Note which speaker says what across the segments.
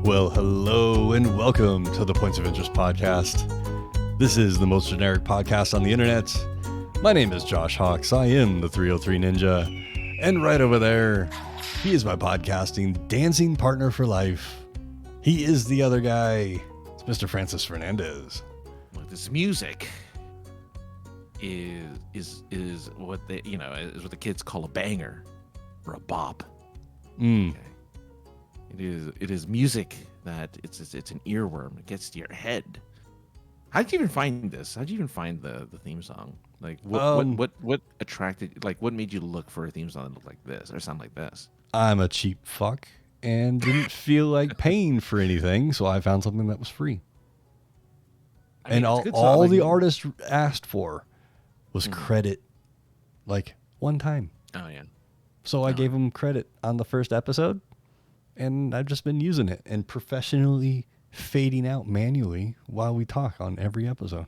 Speaker 1: Well, hello and welcome to the Points of Interest podcast. This is the most generic podcast on the internet. My name is Josh Hawks. I am the 303 Ninja. And right over there, he is my podcasting dancing partner for life. He is the other guy. It's Mr. Francis Fernandez.
Speaker 2: Well, this music is what they is what the kids call a banger or a bop. Okay. It is music that it's an earworm. It gets to your head. How'd you even find this? How'd you even find the theme song? Like what attracted? Like what made you look for a theme song that looked like this or sound like this?
Speaker 1: I'm a cheap fuck and didn't feel like paying for anything, so I found something that was free. And all the artist asked for was credit, like one time.
Speaker 2: Oh yeah.
Speaker 1: So I gave him credit on the first episode, and I've just been using it and professionally fading out manually while we talk on every episode.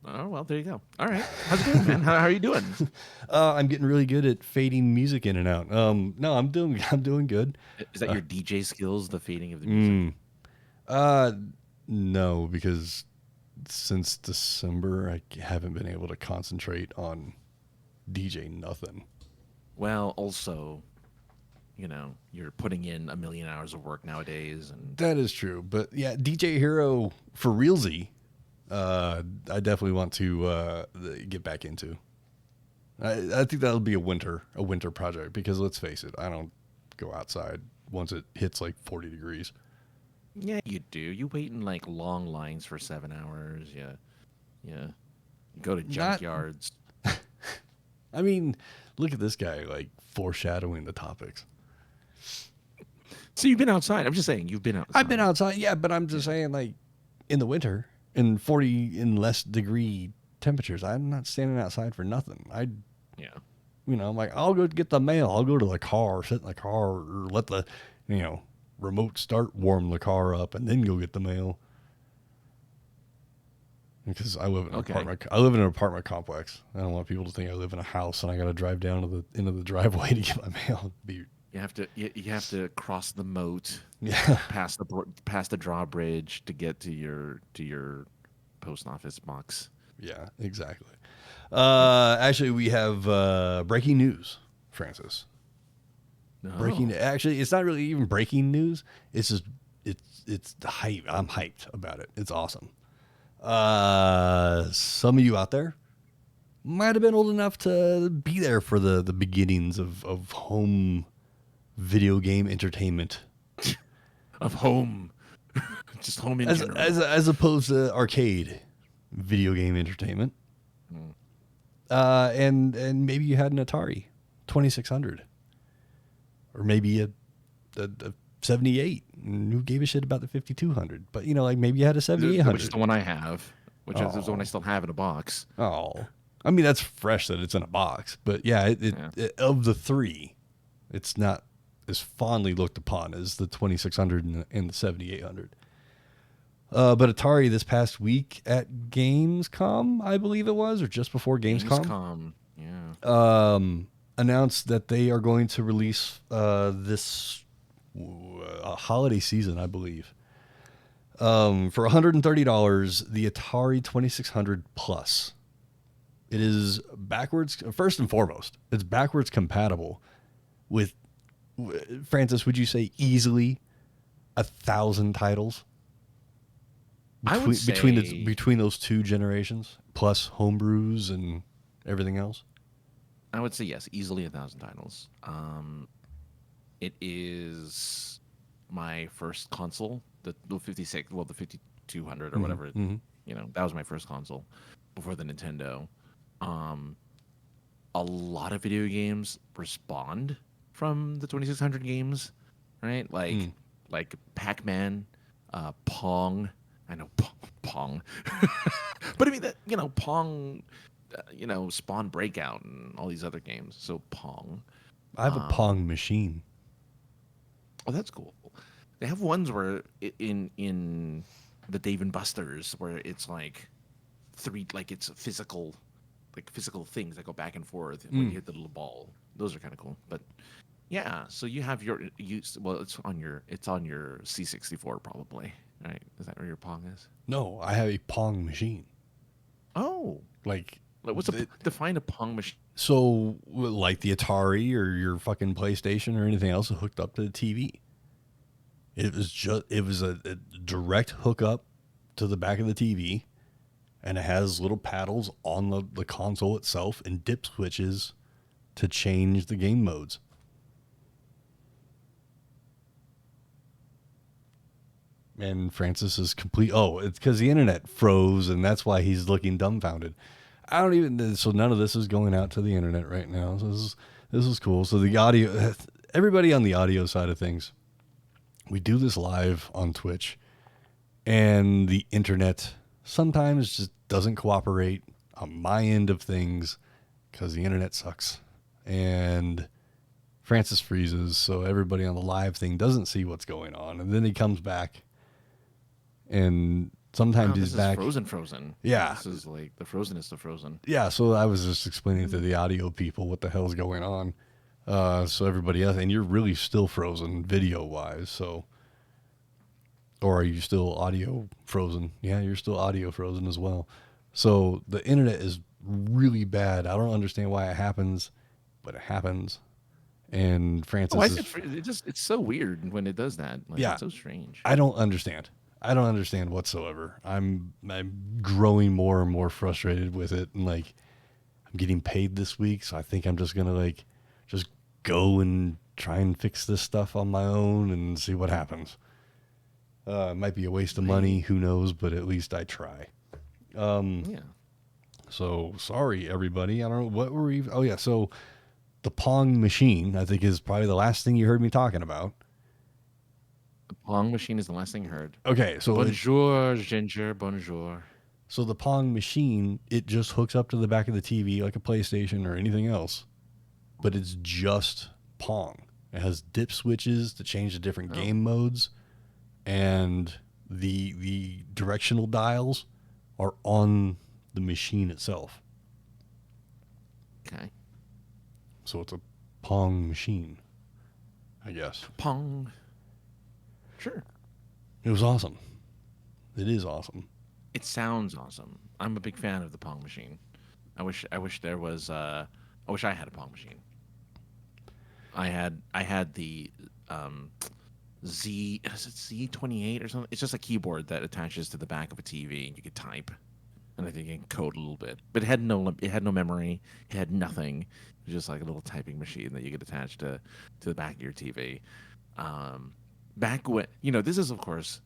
Speaker 2: Oh, well, there you go. All right. How's it going, man? How are you doing?
Speaker 1: I'm getting really good at fading music in and out. No, I'm doing good.
Speaker 2: Is that your DJ skills, the fading of the music?
Speaker 1: No, because since December, I haven't been able to concentrate on DJ nothing.
Speaker 2: Well, also, you're putting in 1 million hours of work nowadays, and
Speaker 1: that is true. But yeah, DJ Hero for realsy, I definitely want to get back into. I think that'll be a winter project because let's face it, I don't go outside once it hits like 40 degrees.
Speaker 2: Yeah, you do. You wait in like long lines for 7 hours. Yeah. You go to junkyards.
Speaker 1: I mean, look at this guy, like, foreshadowing the topics.
Speaker 2: So you've been outside. I'm just saying, you've been outside.
Speaker 1: I've been outside, yeah, but I'm just saying, like, in the winter, in 40 and less degree temperatures, I'm not standing outside for nothing. I'm like, I'll go get the mail. I'll go to the car, sit in the car, or let the, remote start warm the car up, and then go get the mail. Because I live in an apartment. I live in an apartment complex. I don't want people to think I live in a house and I got to drive down to into the driveway to get my mail. You
Speaker 2: have to cross the moat.
Speaker 1: Yeah.
Speaker 2: Past the drawbridge to get to your post office box.
Speaker 1: Yeah, exactly. Actually, we have breaking news, Francis.
Speaker 2: No.
Speaker 1: Actually, it's not really even breaking news. It's just it's the hype. I'm hyped about it. It's awesome. Some of you out there might have been old enough to be there for the beginnings of home video game entertainment.
Speaker 2: Of home. Just home in general.
Speaker 1: As opposed to arcade video game entertainment. And maybe you had an Atari 2600. Or maybe a 78. And who gave a shit about the 5200? But, like maybe you had a 7800.
Speaker 2: Which is the one I have. Which is the one I still have in a box.
Speaker 1: Oh. I mean, that's fresh that it's in a box. But, yeah, it of the three, it's not as fondly looked upon as the 2600 and the 7800. But Atari this past week at Gamescom, I believe it was, or just before Gamescom.
Speaker 2: Yeah.
Speaker 1: Announced that they are going to release this holiday season, I believe. For $130, the Atari 2600 Plus. It is backwards, first and foremost, it's backwards compatible with, Francis, would you say easily 1,000 titles?
Speaker 2: I would say
Speaker 1: between those two generations, plus homebrews and everything else?
Speaker 2: I would say yes, easily 1,000 titles. It is my first console, the 5200 or whatever. That was my first console before the Nintendo. A lot of video games respond from the 2600 games, right? Like Pac-Man, Pong. I know Pong, but I mean that Pong. Spawn Breakout and all these other games. So Pong.
Speaker 1: I have a Pong machine.
Speaker 2: Oh, that's cool. They have ones where in the Dave and Buster's where it's like it's physical things that go back and forth when you hit the little ball. Those are kind of cool. But Yeah, so you have well, it's on your C64 probably, right? Is that where your Pong is?
Speaker 1: No, I have a Pong machine.
Speaker 2: Oh,
Speaker 1: Like,
Speaker 2: what's define a Pong machine?
Speaker 1: so like the Atari or your fucking PlayStation or anything else hooked up to the TV. It was a direct hookup to the back of the TV, and it has little paddles on the console itself and dip switches to change the game modes. And Francis is complete. Oh, it's because the internet froze, and that's why he's looking dumbfounded. I don't even. So none of this is going out to the internet right now. So this is cool. So the audio, everybody on the audio side of things, we do this live on Twitch, and the internet sometimes just doesn't cooperate on my end of things because the internet sucks, and Francis freezes, so everybody on the live thing doesn't see what's going on, and then he comes back. And sometimes he's back.
Speaker 2: Frozen.
Speaker 1: Yeah.
Speaker 2: This is like the frozenest of frozen.
Speaker 1: Yeah, so I was just explaining to the audio people what the hell's going on. So everybody else, and you're really still frozen video-wise, so. Or are you still audio frozen? Yeah, you're still audio frozen as well. So the internet is really bad. I don't understand why it happens, but it happens. And Francis
Speaker 2: it's so weird when it does that. Like,
Speaker 1: yeah,
Speaker 2: it's so strange.
Speaker 1: I don't understand whatsoever. I'm growing more and more frustrated with it, and like I'm getting paid this week, so I think I'm just gonna like just go and try and fix this stuff on my own and see what happens. It might be a waste of money, who knows, but at least I try.
Speaker 2: Yeah.
Speaker 1: So sorry everybody. I don't know what were we. Oh yeah, so the Pong machine I think is probably the last thing you heard me talking about.
Speaker 2: The Pong machine is the last thing I heard.
Speaker 1: Okay, so
Speaker 2: bonjour, Ginger, bonjour.
Speaker 1: So the Pong machine, it just hooks up to the back of the TV like a PlayStation or anything else, but it's just Pong. It has dip switches to change the different game modes, and the directional dials are on the machine itself.
Speaker 2: Okay.
Speaker 1: So it's a Pong machine, I guess.
Speaker 2: Pong. Sure.
Speaker 1: It was awesome. It is awesome.
Speaker 2: It sounds awesome. I'm a big fan of the Pong machine. I wish there was. I wish I had a Pong machine. I had the is it Z28 or something? It's just a keyboard that attaches to the back of a TV, and you could type, and I think you can code a little bit. But it had no memory. It had nothing. It was just like a little typing machine that you could attach to the back of your TV. Back when, this is, of course,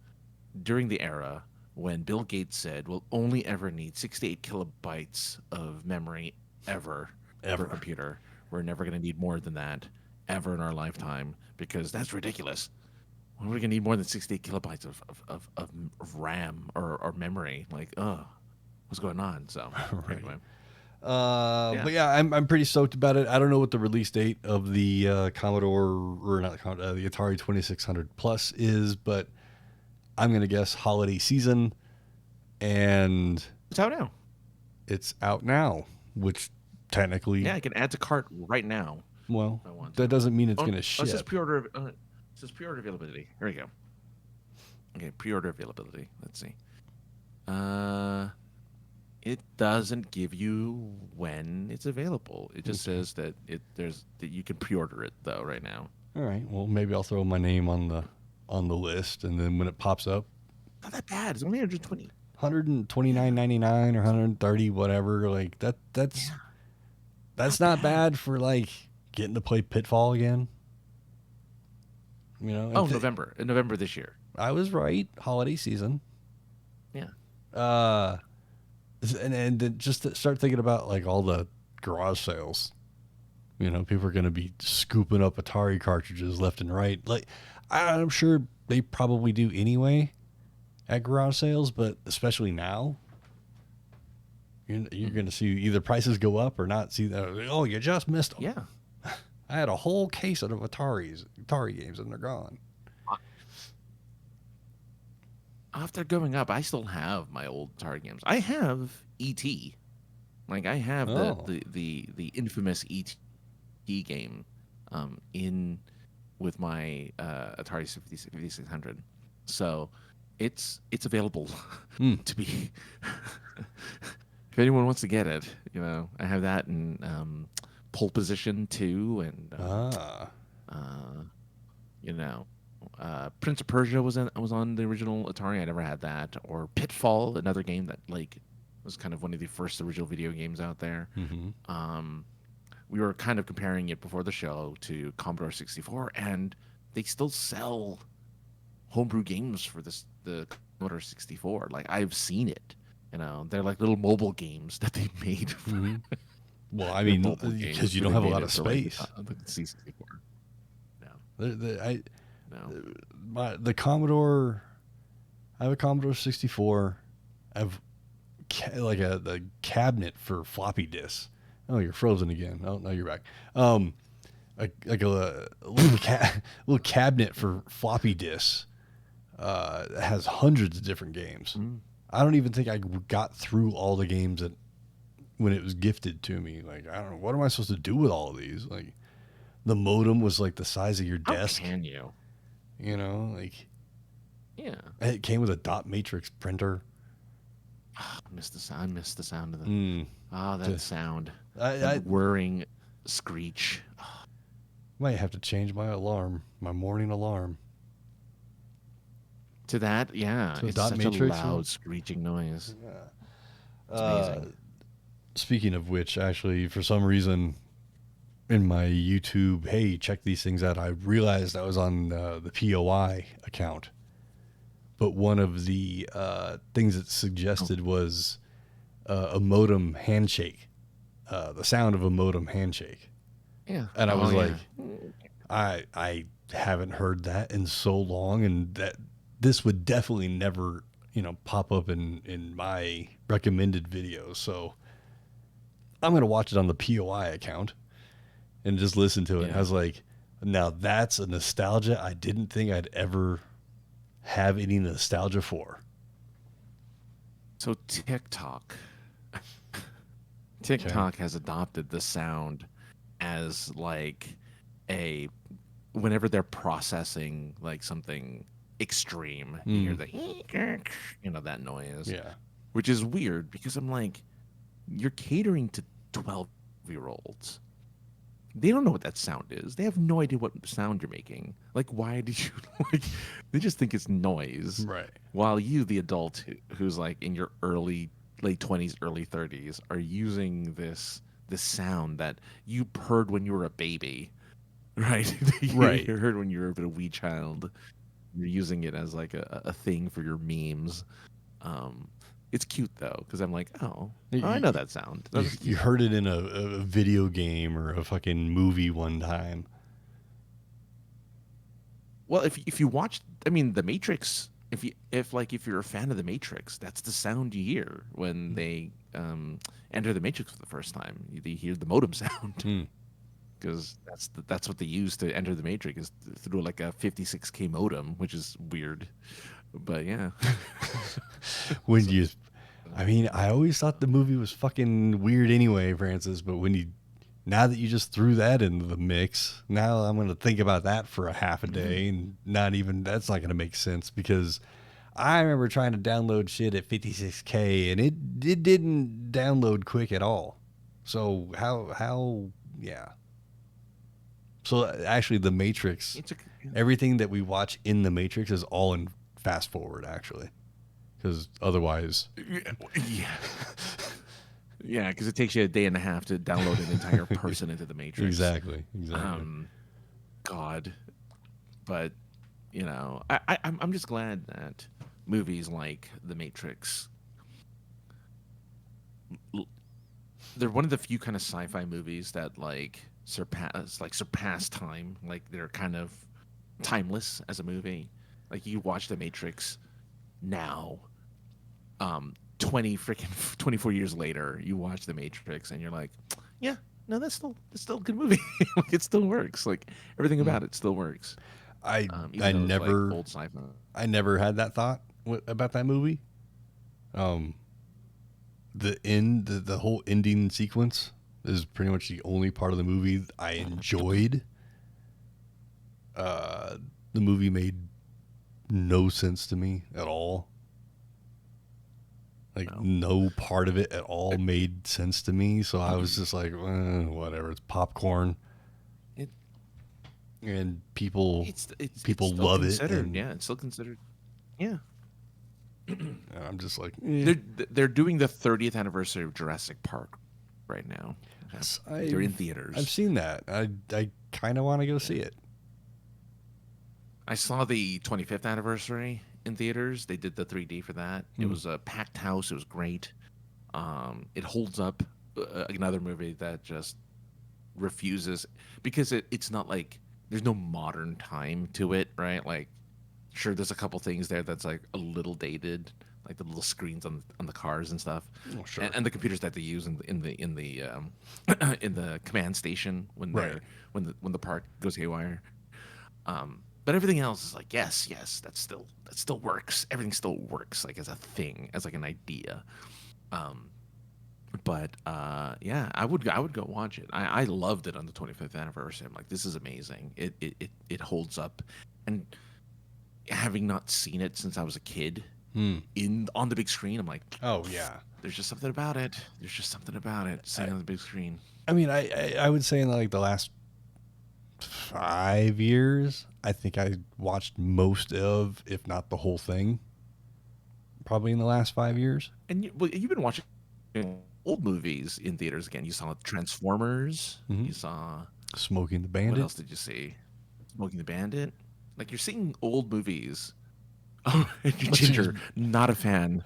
Speaker 2: during the era when Bill Gates said we'll only ever need 68 kilobytes of memory ever for a computer. We're never going to need more than that ever in our lifetime because that's ridiculous. We're going to need more than 68 kilobytes of RAM or memory. Like, what's going on? So,
Speaker 1: right.
Speaker 2: Anyway.
Speaker 1: But yeah, I'm pretty stoked about it. I don't know what the release date of the Commodore or not the Atari 2600 Plus is, but I'm gonna guess holiday season, and
Speaker 2: it's out now.
Speaker 1: It's out now, which technically,
Speaker 2: I can add to cart right now.
Speaker 1: Well, that doesn't mean it's gonna ship.
Speaker 2: It says pre-order. It says pre-order availability. Here we go. Okay, pre-order availability. Let's see. It doesn't give you when it's available. It just says that that you can pre-order it though right now.
Speaker 1: All right. Well, maybe I'll throw my name on the list, and then when it pops up,
Speaker 2: not that bad. It's only 120.
Speaker 1: $129.99 or $130, whatever. Like that's not bad for like getting to play Pitfall again.
Speaker 2: November. In November this year.
Speaker 1: I was right. Holiday season.
Speaker 2: Yeah.
Speaker 1: And then just to start thinking about like all the garage sales. People are going to be scooping up Atari cartridges left and right. Like, I'm sure they probably do anyway at garage sales, but especially now, you're going to see either prices go up or not. See that? Oh, you just missed them.
Speaker 2: Yeah.
Speaker 1: I had a whole case of Atari games and they're gone.
Speaker 2: After going up, I still have my old Atari games. I have E.T. Like I have the infamous E.T. game in with my Atari 5600. So it's available to be. If anyone wants to get it, I have that in pole position too, and Prince of Persia was on the original Atari. I never had that. Or Pitfall, another game that was kind of one of the first original video games out there.
Speaker 1: Mm-hmm.
Speaker 2: We were kind of comparing it before the show to Commodore 64, and they still sell homebrew games for the Commodore 64. Like, I've seen it. They're like little mobile games that they made.
Speaker 1: Mm-hmm. Well, I mean, because you don't have a lot of space.
Speaker 2: The C64.
Speaker 1: No. The Commodore. I have a Commodore 64. I have the cabinet for floppy disks. Oh, you're frozen again. Oh, no, you're back. A little cabinet for floppy disks has hundreds of different games.
Speaker 2: Mm.
Speaker 1: I don't even think I got through all the games when it was gifted to me. Like, I don't know, what am I supposed to do with all of these? Like, the modem was like the size of your desk.
Speaker 2: How can you?
Speaker 1: Yeah. It came with a dot matrix printer.
Speaker 2: I miss the sound of the. That sound.
Speaker 1: That
Speaker 2: whirring screech.
Speaker 1: Might have to change my morning alarm.
Speaker 2: To that, yeah.
Speaker 1: To
Speaker 2: it's
Speaker 1: dot
Speaker 2: such
Speaker 1: matrix,
Speaker 2: a loud, screeching noise.
Speaker 1: Yeah.
Speaker 2: It's amazing.
Speaker 1: Speaking of which, actually, for some reason, in my YouTube, hey, check these things out, I realized I was on the POI account. But one of the things it suggested was a modem handshake, the sound of a modem handshake.
Speaker 2: Yeah.
Speaker 1: And I was like, I haven't heard that in so long, and that this would definitely never, pop up in my recommended videos. So I'm going to watch it on the POI account and just listen to it.
Speaker 2: Yeah.
Speaker 1: I was like, now that's a nostalgia I didn't think I'd ever have any nostalgia for.
Speaker 2: So TikTok has adopted the sound as like whenever they're processing like something extreme, you hear that noise.
Speaker 1: Yeah.
Speaker 2: Which is weird because I'm like, you're catering to 12-year-olds. They don't know what that sound is. They have no idea what sound you're making. Like, why did you they just think it's noise.
Speaker 1: Right.
Speaker 2: While you, the adult who's like in your late 20s, early 30s, are using this sound that you heard when you were a baby. Right?
Speaker 1: Right.
Speaker 2: You heard when you were a wee child. You're using it as like a thing for your memes. It's cute though, because I'm like, I know that sound.
Speaker 1: You heard it in a video game or a fucking movie one time.
Speaker 2: Well, if you watch, The Matrix. If you're a fan of The Matrix, that's the sound you hear when they enter the Matrix for the first time. You hear the modem sound. Because that's what they use to enter the Matrix, is through like a 56K modem, which is weird, but yeah.
Speaker 1: I always thought the movie was fucking weird anyway, Francis. But now that you just threw that into the mix, now I'm gonna think about that for a half a day, and that's not gonna make sense, because I remember trying to download shit at 56K, and it didn't download quick at all. So how yeah. So actually, The Matrix, everything that we watch in The Matrix is all in fast forward, actually, because otherwise,
Speaker 2: because it takes you a day and a half to download an entire person into The Matrix.
Speaker 1: Exactly.
Speaker 2: God, but I'm just glad that movies like The Matrix, they're one of the few kind of sci-fi movies that surpass time. Like, they're kind of timeless as a movie. Like, you watch The Matrix now, 24 years later, you watch The Matrix and you're like, yeah, no, that's still a good movie. Like, it still works. Like, everything about it still works.
Speaker 1: I never
Speaker 2: old sci-fi.
Speaker 1: I never had that thought about that movie. The whole ending sequence is pretty much the only part of the movie I enjoyed. The movie made no sense to me at all. Like, no part of it at all made sense to me. So I was just like, whatever. It's popcorn. And people love it. And,
Speaker 2: yeah, it's still considered. Yeah.
Speaker 1: And I'm just like,
Speaker 2: they're doing the 30th anniversary of Jurassic Park right now.
Speaker 1: Yes,
Speaker 2: they're in theaters.
Speaker 1: I've seen that. I kind of want to go see it.
Speaker 2: I saw the 25th anniversary in theaters. They did the 3D for that. It was a packed house. It was great. It holds up. Another movie that just refuses, because it's not like there's no modern time to it, right? Like, sure, there's a couple things there that's like a little dated, like the little screens on the cars and stuff, and the computers that they use in the in the command station when the park goes haywire. But everything else is like, yes, that still works. Everything still works, like as a thing, as like an idea. But yeah, I would go watch it. I loved it on the 25th anniversary. I'm like, this is amazing. It holds up, and having not seen it since I was a kid on the big screen, I'm like,
Speaker 1: oh yeah,
Speaker 2: there's just something about it. Seeing on the big screen.
Speaker 1: I mean, I would say in like the last 5 years, I think I watched most of, if not the whole thing, probably in the last 5 years.
Speaker 2: And you've been watching old movies in theaters again. You saw Transformers. You saw
Speaker 1: Smoking the Bandit.
Speaker 2: What else did you see? Smoking the Bandit. Like, you're seeing old movies. Oh, Ginger, not a fan.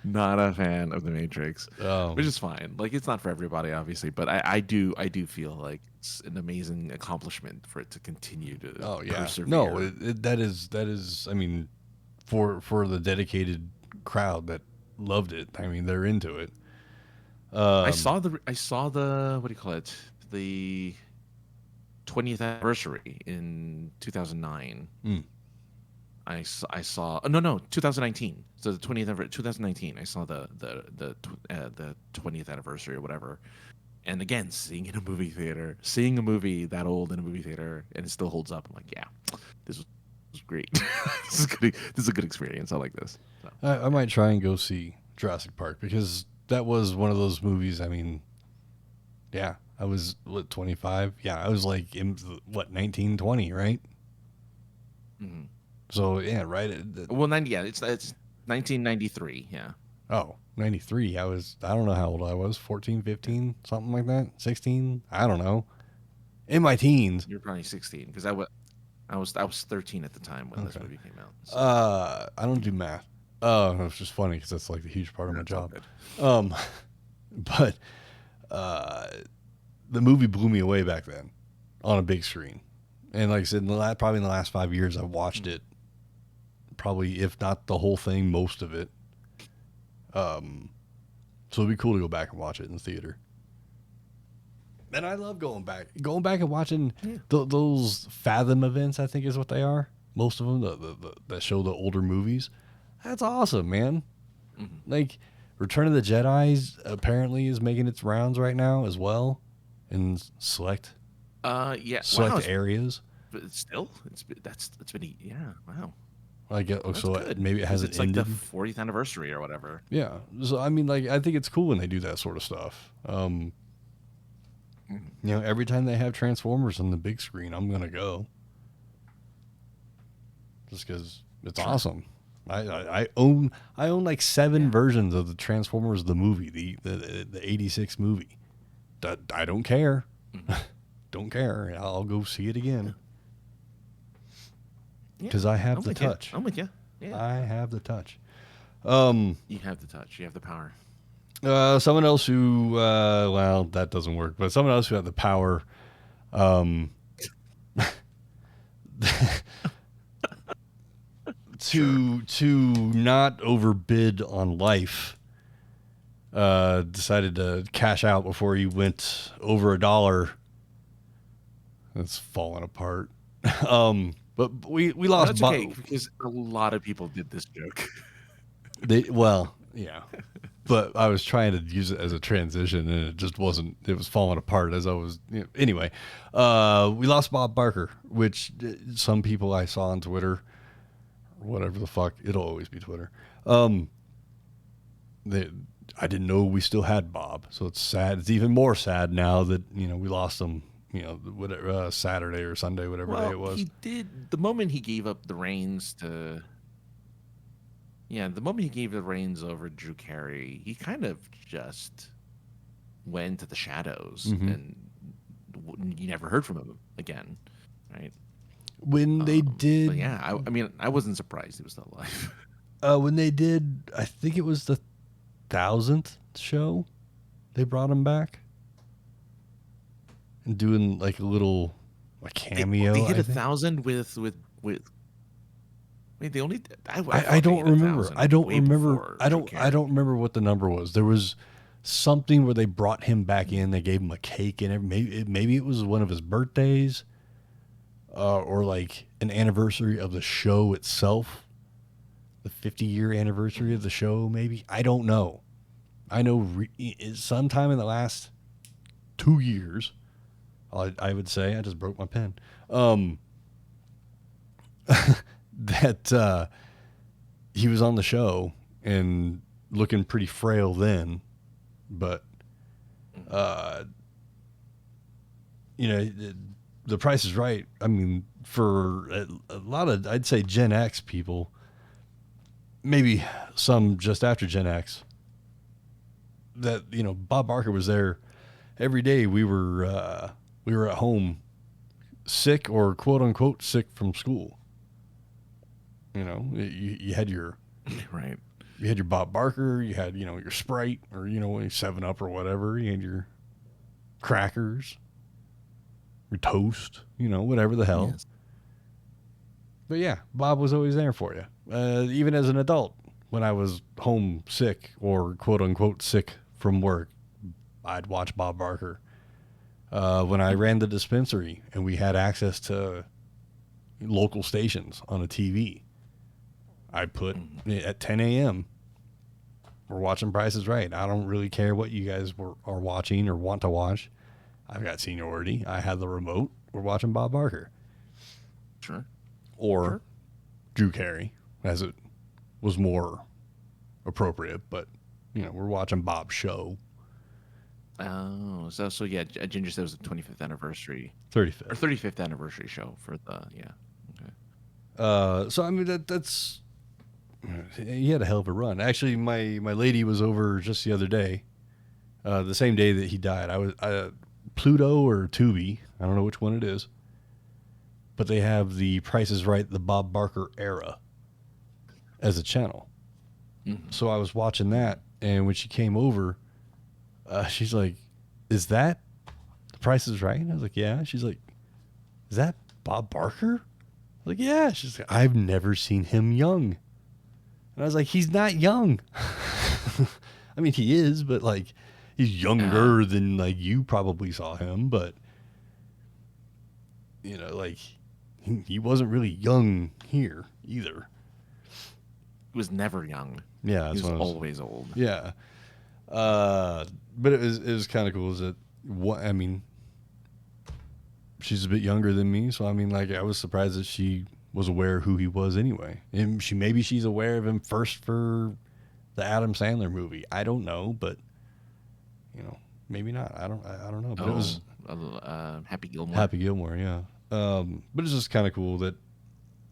Speaker 2: Not a fan of The Matrix, which is fine. Like, it's not for everybody, obviously, but I do feel like it's an amazing accomplishment for it to continue to persevere.
Speaker 1: No, that is. I mean, for the dedicated crowd that loved it. I mean, they're into it.
Speaker 2: I saw the what do you call it? The 20th anniversary in 2009. I saw 2019. So the 20th anniversary 2019. I saw the 20th anniversary or whatever. And again, seeing a movie that old in a movie theater, and it still holds up. I'm like, yeah, this was great. This is a good experience. I like this. So.
Speaker 1: I might try and go see Jurassic Park, because that was one of those movies. I mean, yeah, I was 25. Yeah, I was like in 19, 20, right?
Speaker 2: Mm-hmm.
Speaker 1: So yeah, right.
Speaker 2: Well, it's 1993. Yeah.
Speaker 1: Oh, 93. I don't know how old I was. 14, 15, something like that. 16. I don't know. In my teens.
Speaker 2: You're probably 16, because I was 13 at the time when this movie came out. So.
Speaker 1: I don't do math. It's just funny because that's like a huge part of my job. But the movie blew me away back then on a big screen. And like I said, probably in the last 5 years, I've watched it. Probably, if not the whole thing, most of it. So it'd be cool to go back and watch it in the theater. And I love going back and watching those Fathom events. I think is what they are. Most of them that show the older movies. That's awesome, man. Mm-hmm. Like, Return of the Jedi apparently is making its rounds right now as well, in select areas.
Speaker 2: But still, it's been wow.
Speaker 1: I guess so. Good. Maybe it hasn't ended.
Speaker 2: Like the 40th anniversary or whatever.
Speaker 1: Yeah. So I mean, like, I think it's cool when they do that sort of stuff. You know, every time they have Transformers on the big screen, I'm gonna go, just because it's awesome. I own like 7 versions of the Transformers the movie, the 86 movie. I don't care. Don't care. I'll go see it again. Because I have the touch.
Speaker 2: I'm with you. Yeah.
Speaker 1: I have the touch.
Speaker 2: You have the touch. You have the power.
Speaker 1: Someone else who, that doesn't work, but someone else who had the power, to not overbid on life, decided to cash out before he went over $1. It's falling apart. But we lost.
Speaker 2: That's okay, because a lot of people did this joke.
Speaker 1: Yeah. but I was trying to use it as a transition, and it just wasn't. It was falling apart as I was. Anyway, we lost Bob Barker, which some people I saw on Twitter, or whatever the fuck, it'll always be Twitter. I didn't know we still had Bob, so it's sad. It's even more sad now that we lost him. Whatever Saturday or Sunday, whatever day it was.
Speaker 2: He did the moment he gave up the reins to. Yeah, the moment he gave the reins over to Drew Carey, he kind of just went into the shadows, and you never heard from him again, right?
Speaker 1: When they did,
Speaker 2: yeah, I mean, I wasn't surprised he was still alive.
Speaker 1: When they did, I think it was the 1000th show, they brought him back and doing like a little cameo.
Speaker 2: They hit 1,000 with. Wait, they only.
Speaker 1: I don't remember. I don't remember. I don't remember what the number was. There was something where they brought him back in. They gave him a cake and maybe it was one of his birthdays, or like an anniversary of the show itself, the 50-year anniversary of the show. Maybe, I don't know. I know sometime in the last 2 years, I would say. I just broke my pen. That he was on the show and looking pretty frail then, but the Price is Right. I mean, for a lot of, I'd say, Gen X people, maybe some just after Gen X, that Bob Barker was there every day. We were at home, sick or quote unquote sick from school. You had your
Speaker 2: right.
Speaker 1: You had your Bob Barker. You had your Sprite or 7-Up or whatever. You had your crackers, your toast. Whatever the hell. Yes. But yeah, Bob was always there for you. Even as an adult, when I was home sick or quote unquote sick from work, I'd watch Bob Barker. When I ran the dispensary and we had access to local stations on a TV, I put at 10 a.m. we're watching Price is Right. I don't really care what you guys are watching or want to watch. I've got seniority. I had the remote. We're watching Bob Barker.
Speaker 2: Sure.
Speaker 1: Or Drew Carey, as it was more appropriate. But, we're watching Bob's show.
Speaker 2: Oh, so yeah, Ginger said it was the 25th anniversary.
Speaker 1: 35th.
Speaker 2: Or 35th anniversary show for the, yeah. Okay.
Speaker 1: So, I mean, that's... He had a hell of a run. Actually, my lady was over just the other day, the same day that he died. I was Pluto or Tubi, I don't know which one it is, but they have the Price is Right, the Bob Barker era as a channel. So I was watching that, and when she came over, she's like, "Is that the Price is Right?" And I was like, "Yeah." She's like, "Is that Bob Barker?" I was like, "Yeah." She's like, "I've never seen him young." And I was like, "He's not young." I mean, he is, but like, he's younger than like you probably saw him. But like, he wasn't really young here either.
Speaker 2: He was never young.
Speaker 1: Yeah,
Speaker 2: he was always old.
Speaker 1: Yeah, but it was kind of cool. Is that I mean, she's a bit younger than me, so I mean, like, I was surprised that she was aware who he was anyway. And she's aware of him first for the Adam Sandler movie. I don't know, but maybe not. I don't know. But it was
Speaker 2: Happy Gilmore.
Speaker 1: Happy Gilmore, yeah. But it's just kind of cool that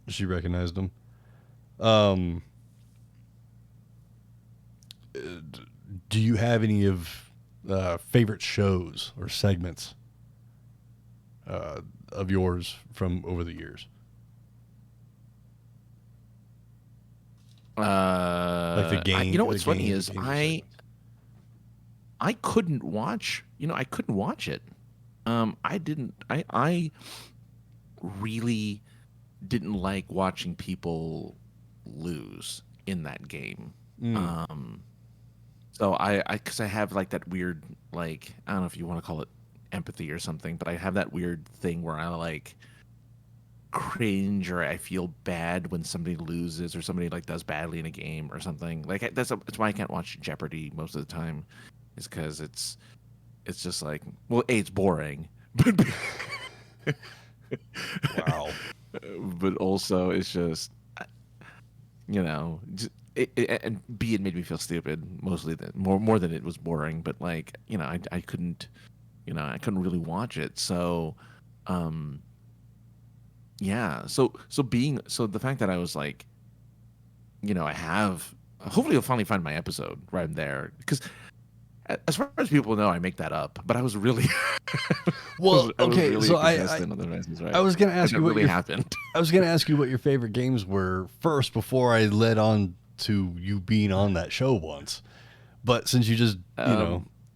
Speaker 1: she recognized him. Do you have any of favorite shows or segments of yours from over the years? Like the game.
Speaker 2: What's funny is I couldn't watch. I couldn't watch it. I really didn't like watching people lose in that game. So because I have like that weird, like, I don't know if you want to call it empathy or something, but I have that weird thing where I like, cringe or I feel bad when somebody loses or somebody like does badly in a game or something. Like that's why I can't watch Jeopardy most of the time, is because it's just like, well, A, it's boring, but
Speaker 1: Wow.
Speaker 2: but also it's just, and B, it made me feel stupid mostly, more than it was boring. But like, I couldn't, I couldn't really watch it. So, yeah. So the fact that I was like, I have, hopefully you'll finally find my episode where I'm there, because as far as people know, I make that up. But I was really
Speaker 1: Well,
Speaker 2: I was
Speaker 1: okay,
Speaker 2: really
Speaker 1: so
Speaker 2: a contestant on the Price is Right.
Speaker 1: I was gonna ask
Speaker 2: And
Speaker 1: you
Speaker 2: it
Speaker 1: what
Speaker 2: really happened.
Speaker 1: I was gonna ask you what your favorite games were first before I led on to you being on that show once. But since you just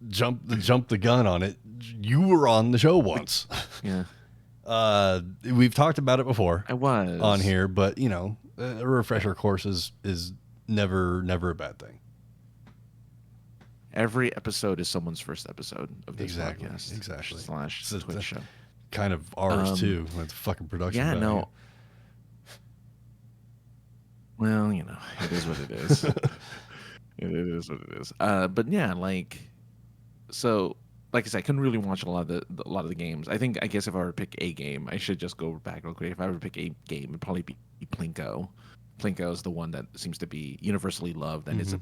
Speaker 1: jumped the gun on it, you were on the show once.
Speaker 2: Yeah,
Speaker 1: We've talked about it before
Speaker 2: I was
Speaker 1: on here, but a refresher course is never a bad thing.
Speaker 2: Every episode is someone's first episode of this
Speaker 1: Exactly.
Speaker 2: podcast.
Speaker 1: Exactly.
Speaker 2: Slash
Speaker 1: So
Speaker 2: Twitch show.
Speaker 1: Kind of ours too. With fucking production.
Speaker 2: Yeah,
Speaker 1: value.
Speaker 2: no. Well, it is what it is. It is what it is. But yeah, so like I said, I couldn't really watch a lot of the games. I guess if I were to pick a game, I should just go back real quick. If I were to pick a game, it'd probably be Plinko. Plinko is the one that seems to be universally loved, and it's a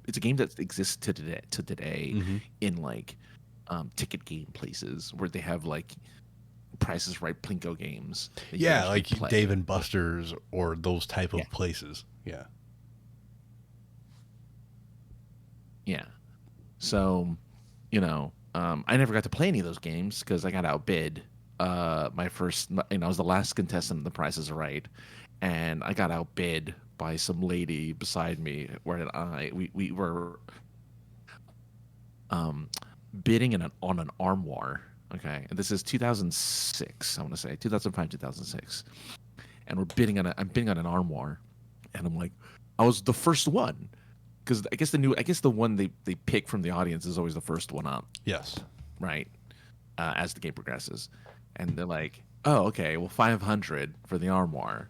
Speaker 2: it's a game that exists to today in like ticket game places where they have like Price is Right Plinko games.
Speaker 1: Yeah, like Dave and Buster's or those type of places. Yeah.
Speaker 2: Yeah. So, I never got to play any of those games because I got outbid. I was the last contestant in The Price is Right, and I got outbid by some lady beside me, where we were bidding on an armoire. Okay, and this is 2006. I want to say 2005, 2006, and I'm bidding on an armoire, and I'm like, I was the first one, because I guess the one they pick from the audience is always the first one up.
Speaker 1: Yes.
Speaker 2: Right. As the game progresses, and they're like, oh, okay, well, 500 for the armoire,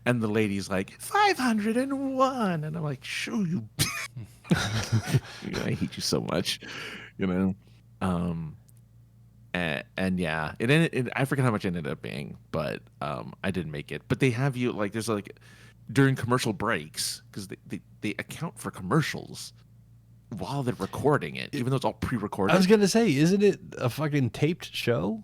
Speaker 2: and the lady's like 501, and I'm like, shoo you. I hate you so much, And yeah, it ended. I forget how much it ended up being, but I didn't make it. But they have you like, there's like during commercial breaks, because they account for commercials while they're recording it, even though it's all pre-recorded.
Speaker 1: I was gonna say, isn't it a fucking taped show?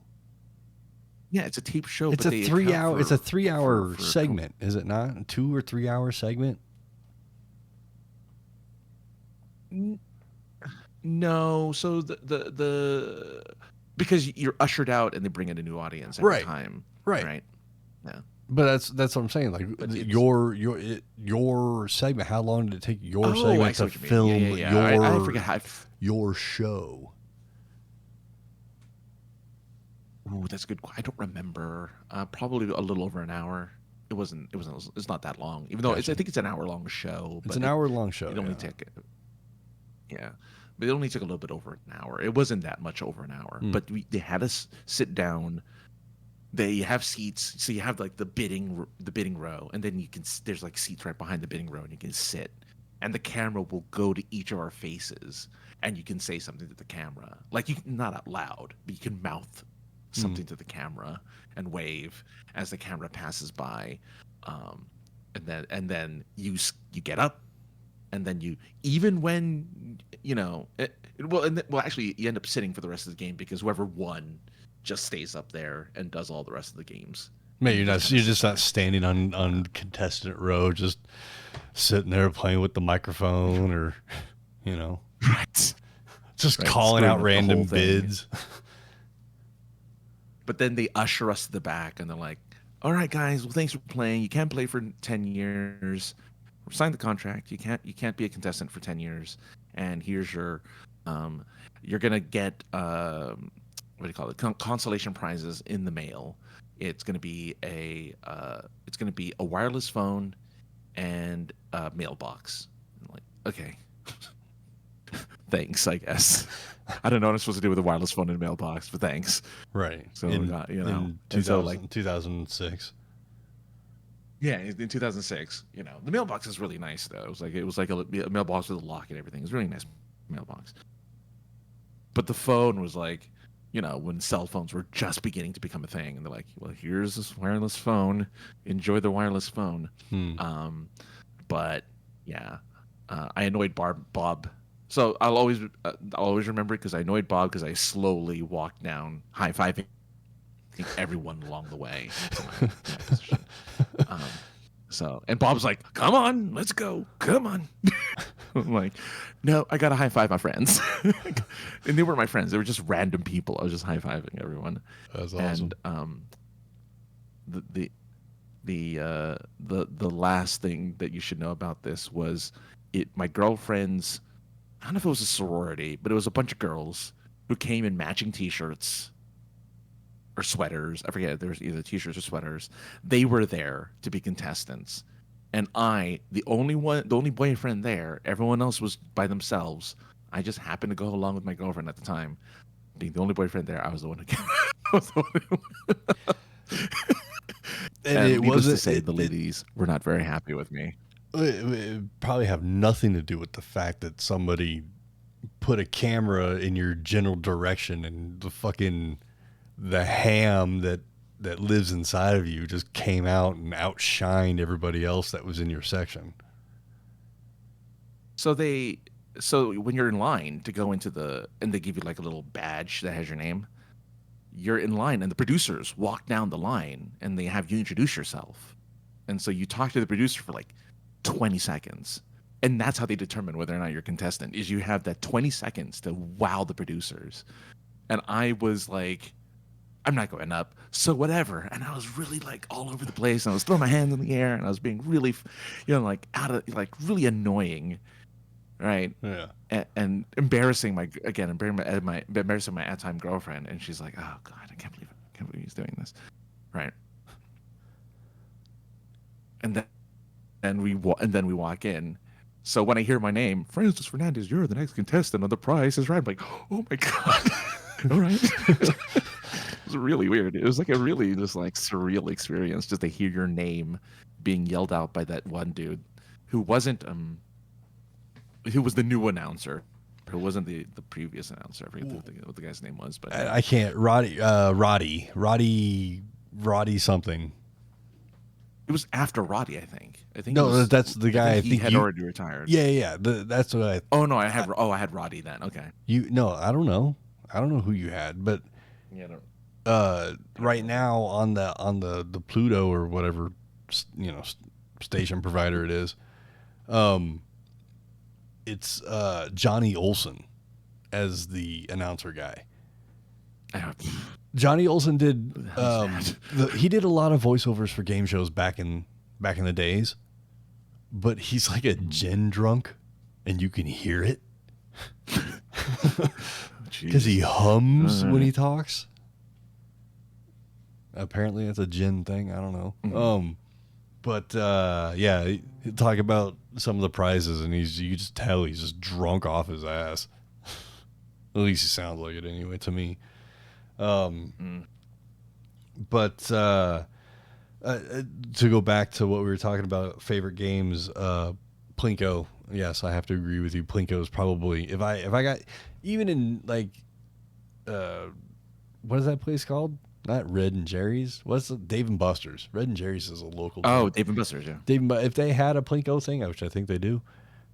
Speaker 2: Yeah, it's a taped show.
Speaker 1: It's
Speaker 2: but
Speaker 1: a 3 hour. It's a 3 hour segment, is it not? A 2 or 3 hour segment.
Speaker 2: No, so the because you're ushered out and they bring in a new audience every time. Right. Yeah.
Speaker 1: But that's what I'm saying. Like your segment. How long did it take your segment to film
Speaker 2: I forget how.
Speaker 1: Your show?
Speaker 2: Ooh, that's a good. I don't remember. Probably a little over an hour. It's not that long. Even though I think it's an hour-long show.
Speaker 1: It's an hour-long show.
Speaker 2: It only took. Yeah. But it only took a little bit over an hour. It wasn't that much over an hour. But they had us sit down. They have seats, so you have like the bidding row, and then there's like seats right behind the bidding row, and you can sit. And the camera will go to each of our faces, and you can say something to the camera, like not out loud, but you can mouth something to the camera and wave as the camera passes by, and then you get up. And then even when actually you end up sitting for the rest of the game, because whoever won just stays up there and does all the rest of the games.
Speaker 1: Man, you're just not standing on contestant row, just sitting there playing with the microphone, or
Speaker 2: right,
Speaker 1: just calling out random bids.
Speaker 2: But then they usher us to the back, and they're like, "All right, guys, well, thanks for playing. You can't play for 10 years." Sign the contract. You can't be a contestant for 10 years. And here's your, you're gonna get what do you call it? Consolation prizes in the mail. It's gonna be a wireless phone and a mailbox. I'm like, okay, thanks, I guess. I don't know what I'm supposed to do with a wireless phone and a mailbox, but thanks.
Speaker 1: Right.
Speaker 2: So
Speaker 1: in
Speaker 2: 2006. Yeah, in 2006. The mailbox is really nice though. It was like a mailbox with a lock and everything. It was a really nice mailbox. But the phone was like, when cell phones were just beginning to become a thing, and they're like, well, here's this wireless phone. Enjoy the wireless phone. But yeah, I annoyed Bob. So I'll always remember it because I annoyed Bob because I slowly walked down high-fiving everyone along the way. To my position. And Bob's like, come on, let's go. Come on. I'm like, no, I got to high five my friends. And they were my friends. They were just random people. I was just high fiving everyone.
Speaker 1: That's awesome.
Speaker 2: And the last thing that you should know about this was my girlfriend's, I don't know if it was a sorority, but it was a bunch of girls who came in matching t-shirts or sweaters. I forget. There was either t-shirts or sweaters. They were there to be contestants. And the only boyfriend there, everyone else was by themselves. I just happened to go along with my girlfriend at the time. Being the only boyfriend there, I was the one who and it needless to say, the ladies were not very happy with me.
Speaker 1: It probably have nothing to do with the fact that somebody put a camera in your general direction and the ham that lives inside of you just came out and outshined everybody else that was in your section.
Speaker 2: So when you're in line to go into and they give you like a little badge that has your name, you're in line and the producers walk down the line and they have you introduce yourself. And so you talk to the producer for like 20 seconds. And that's how they determine whether or not you're a contestant, is you have that 20 seconds to wow the producers. And I was like, I'm not going up, so whatever. And I was really like all over the place, and I was throwing my hands in the air, and I was being really, really annoying, right?
Speaker 1: Yeah.
Speaker 2: And embarrassing my at-time girlfriend, and she's like, oh God, I can't believe he's doing this, right? And then we walk in. So when I hear my name, Francis Fernandez, you're the next contestant on The Price is Right. I'm like, oh my God, all right. It was really weird. It was like a really just like surreal experience just to hear your name being yelled out by that one dude who wasn't who was the new announcer, who wasn't the previous announcer. I forget what the guy's name was, but
Speaker 1: I can't. Roddy something.
Speaker 2: It was after Roddy, I think.
Speaker 1: No, that's the guy. I think
Speaker 2: he had already retired.
Speaker 1: Yeah. That's what I.
Speaker 2: Oh no, I had Roddy then. Okay.
Speaker 1: I don't know. I don't know who you had, but
Speaker 2: yeah.
Speaker 1: Right now on the Pluto or whatever station provider it is, it's Johnny Olson as the announcer guy. Johnny Olson did he did a lot of voiceovers for game shows back in the days, but he's like a gin drunk, and you can hear it because he hums when he talks. Apparently that's a gin thing. I don't know. Mm-hmm. But yeah, he'll talk about some of the prizes, and you can just tell he's just drunk off his ass. At least he sounds like it anyway to me. But to go back to what we were talking about, favorite games, Plinko. Yes, I have to agree with you. Plinko is probably if I got even in like what is that place called? Not Red and Jerry's. What's the Dave and Buster's? Red and Jerry's is a local.
Speaker 2: Oh, Dave and Buster's, yeah.
Speaker 1: If they had a Plinko thing, which I think they do,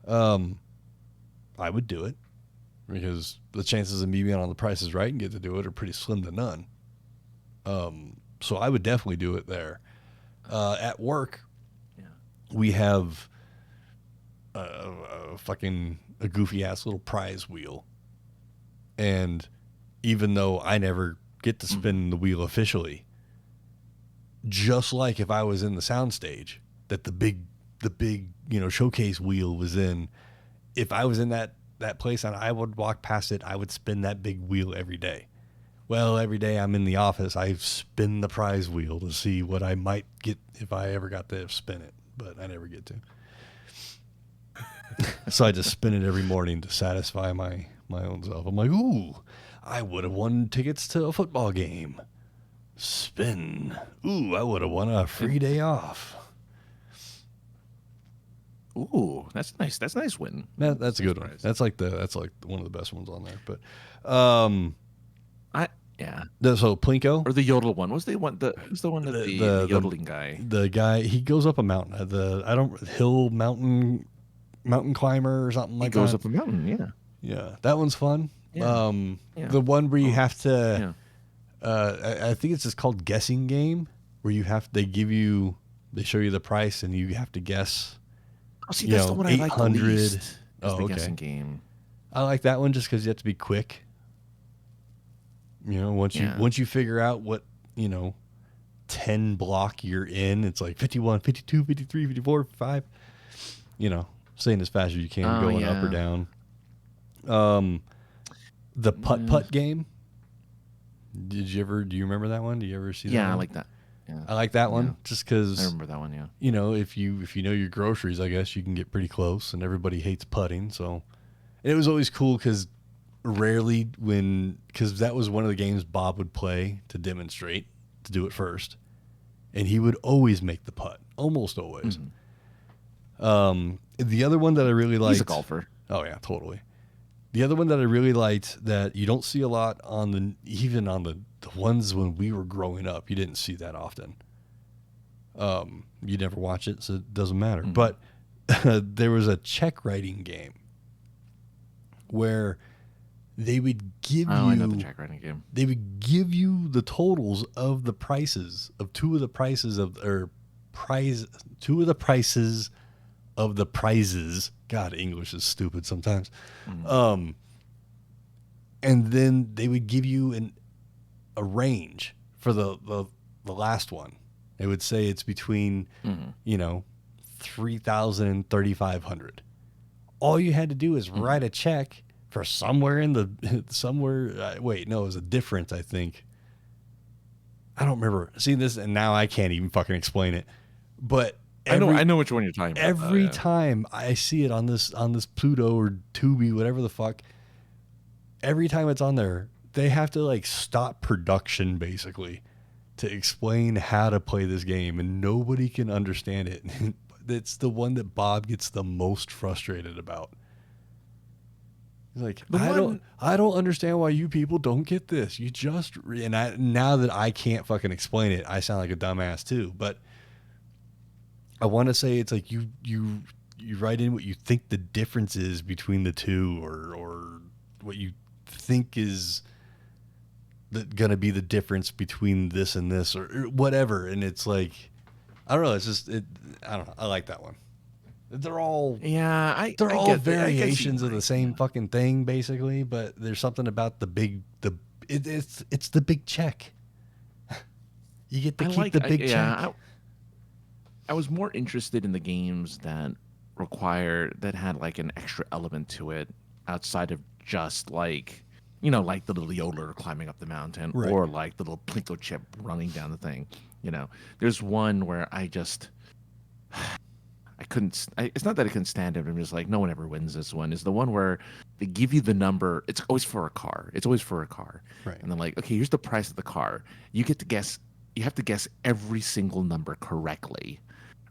Speaker 1: I would do it because the chances of me being on The Price is Right and get to do it are pretty slim to none. So I would definitely do it there. At work, we have a goofy ass little prize wheel, and even though I never get to spin the wheel officially, just like if I was in the soundstage that the big showcase wheel was in, if I was in that place and I would walk past it, I would spin that big wheel every day. Well, every day I'm in the office, I spin the prize wheel to see what I might get if I ever got to spin it, but I never get to. So I just spin it every morning to satisfy my own self. I'm like, ooh, I would have won tickets to a football game. Spin. Ooh, I would have won a free day off.
Speaker 2: Ooh, that's nice. That's a nice win.
Speaker 1: That's a good one.
Speaker 2: Surprise.
Speaker 1: That's like one of the best ones on there. But
Speaker 2: I yeah.
Speaker 1: so Plinko,
Speaker 2: Or the yodel one. Who's the one? Who's the one that the yodeling guy?
Speaker 1: the guy, he goes up a mountain. Mountain climber or something like that.
Speaker 2: He goes up a mountain. Yeah.
Speaker 1: Yeah, that one's fun.
Speaker 2: Yeah. Yeah.
Speaker 1: The one where you have to,
Speaker 2: Yeah.
Speaker 1: I think it's just called guessing game, where they show you the price and you have to guess.
Speaker 2: Oh, see, that's the one I like the
Speaker 1: 800.
Speaker 2: least. Is the
Speaker 1: Okay.
Speaker 2: guessing game.
Speaker 1: I like that one just because you have to be quick. Once you figure out what 10 block you're in, it's like 51, 52, 53, 54, 55. Saying as fast as you can, going up or down. The putt game. Do you remember that one? Do you ever see that?
Speaker 2: Yeah,
Speaker 1: one?
Speaker 2: I like that. Yeah.
Speaker 1: I like that one just because
Speaker 2: I remember that one. Yeah.
Speaker 1: if you know your groceries, I guess you can get pretty close, and everybody hates putting. So, and it was always cool because because that was one of the games Bob would play to demonstrate to do it first, and he would always make the putt, almost always. Mm-hmm. The other one that I really liked.
Speaker 2: He's a golfer.
Speaker 1: Oh yeah, totally. The other one that I really liked that you don't see a lot even on the ones when we were growing up, you didn't see that often. You never watch it, so it doesn't matter. Mm-hmm. But there was a check writing game where they would give you.
Speaker 2: I know the check writing game.
Speaker 1: They would give you the totals of the prices of two of the prices of the prizes. God, English is stupid sometimes. Mm-hmm. And then they would give you a range for the last one. They would say it's between 3,000 and 3,500. All you had to do is write a check for somewhere it was a difference, I think. I don't remember seeing this, and now I can't even fucking explain it. But
Speaker 2: I know which one you're talking about.
Speaker 1: Every time I see it on this Pluto or Tubi, whatever the fuck, every time it's on there, they have to stop production basically to explain how to play this game, and nobody can understand it. It's the one that Bob gets the most frustrated about. He's like, I don't understand why you people don't get this. You just now that I can't fucking explain it, I sound like a dumbass too. But I want to say it's like you write in what you think the difference is between the two, or what you think is going to be the difference between this and this, or whatever. And it's like, I don't know. It's just I don't know. I like that one. They're all variations of the same fucking thing, basically. But there's something about it's the big check. You get to keep the big check.
Speaker 2: I was more interested in the games that had an extra element to it outside of just the little yodeler climbing up the mountain, right, or the little plinko chip running down the thing. There's one where I couldn't. It's not that I couldn't stand it. I'm just like, no one ever wins this one. Is the one where they give you the number. It's always for a car. Right. And they're like, okay, here's the price of the car. You get to guess. You have to guess every single number correctly.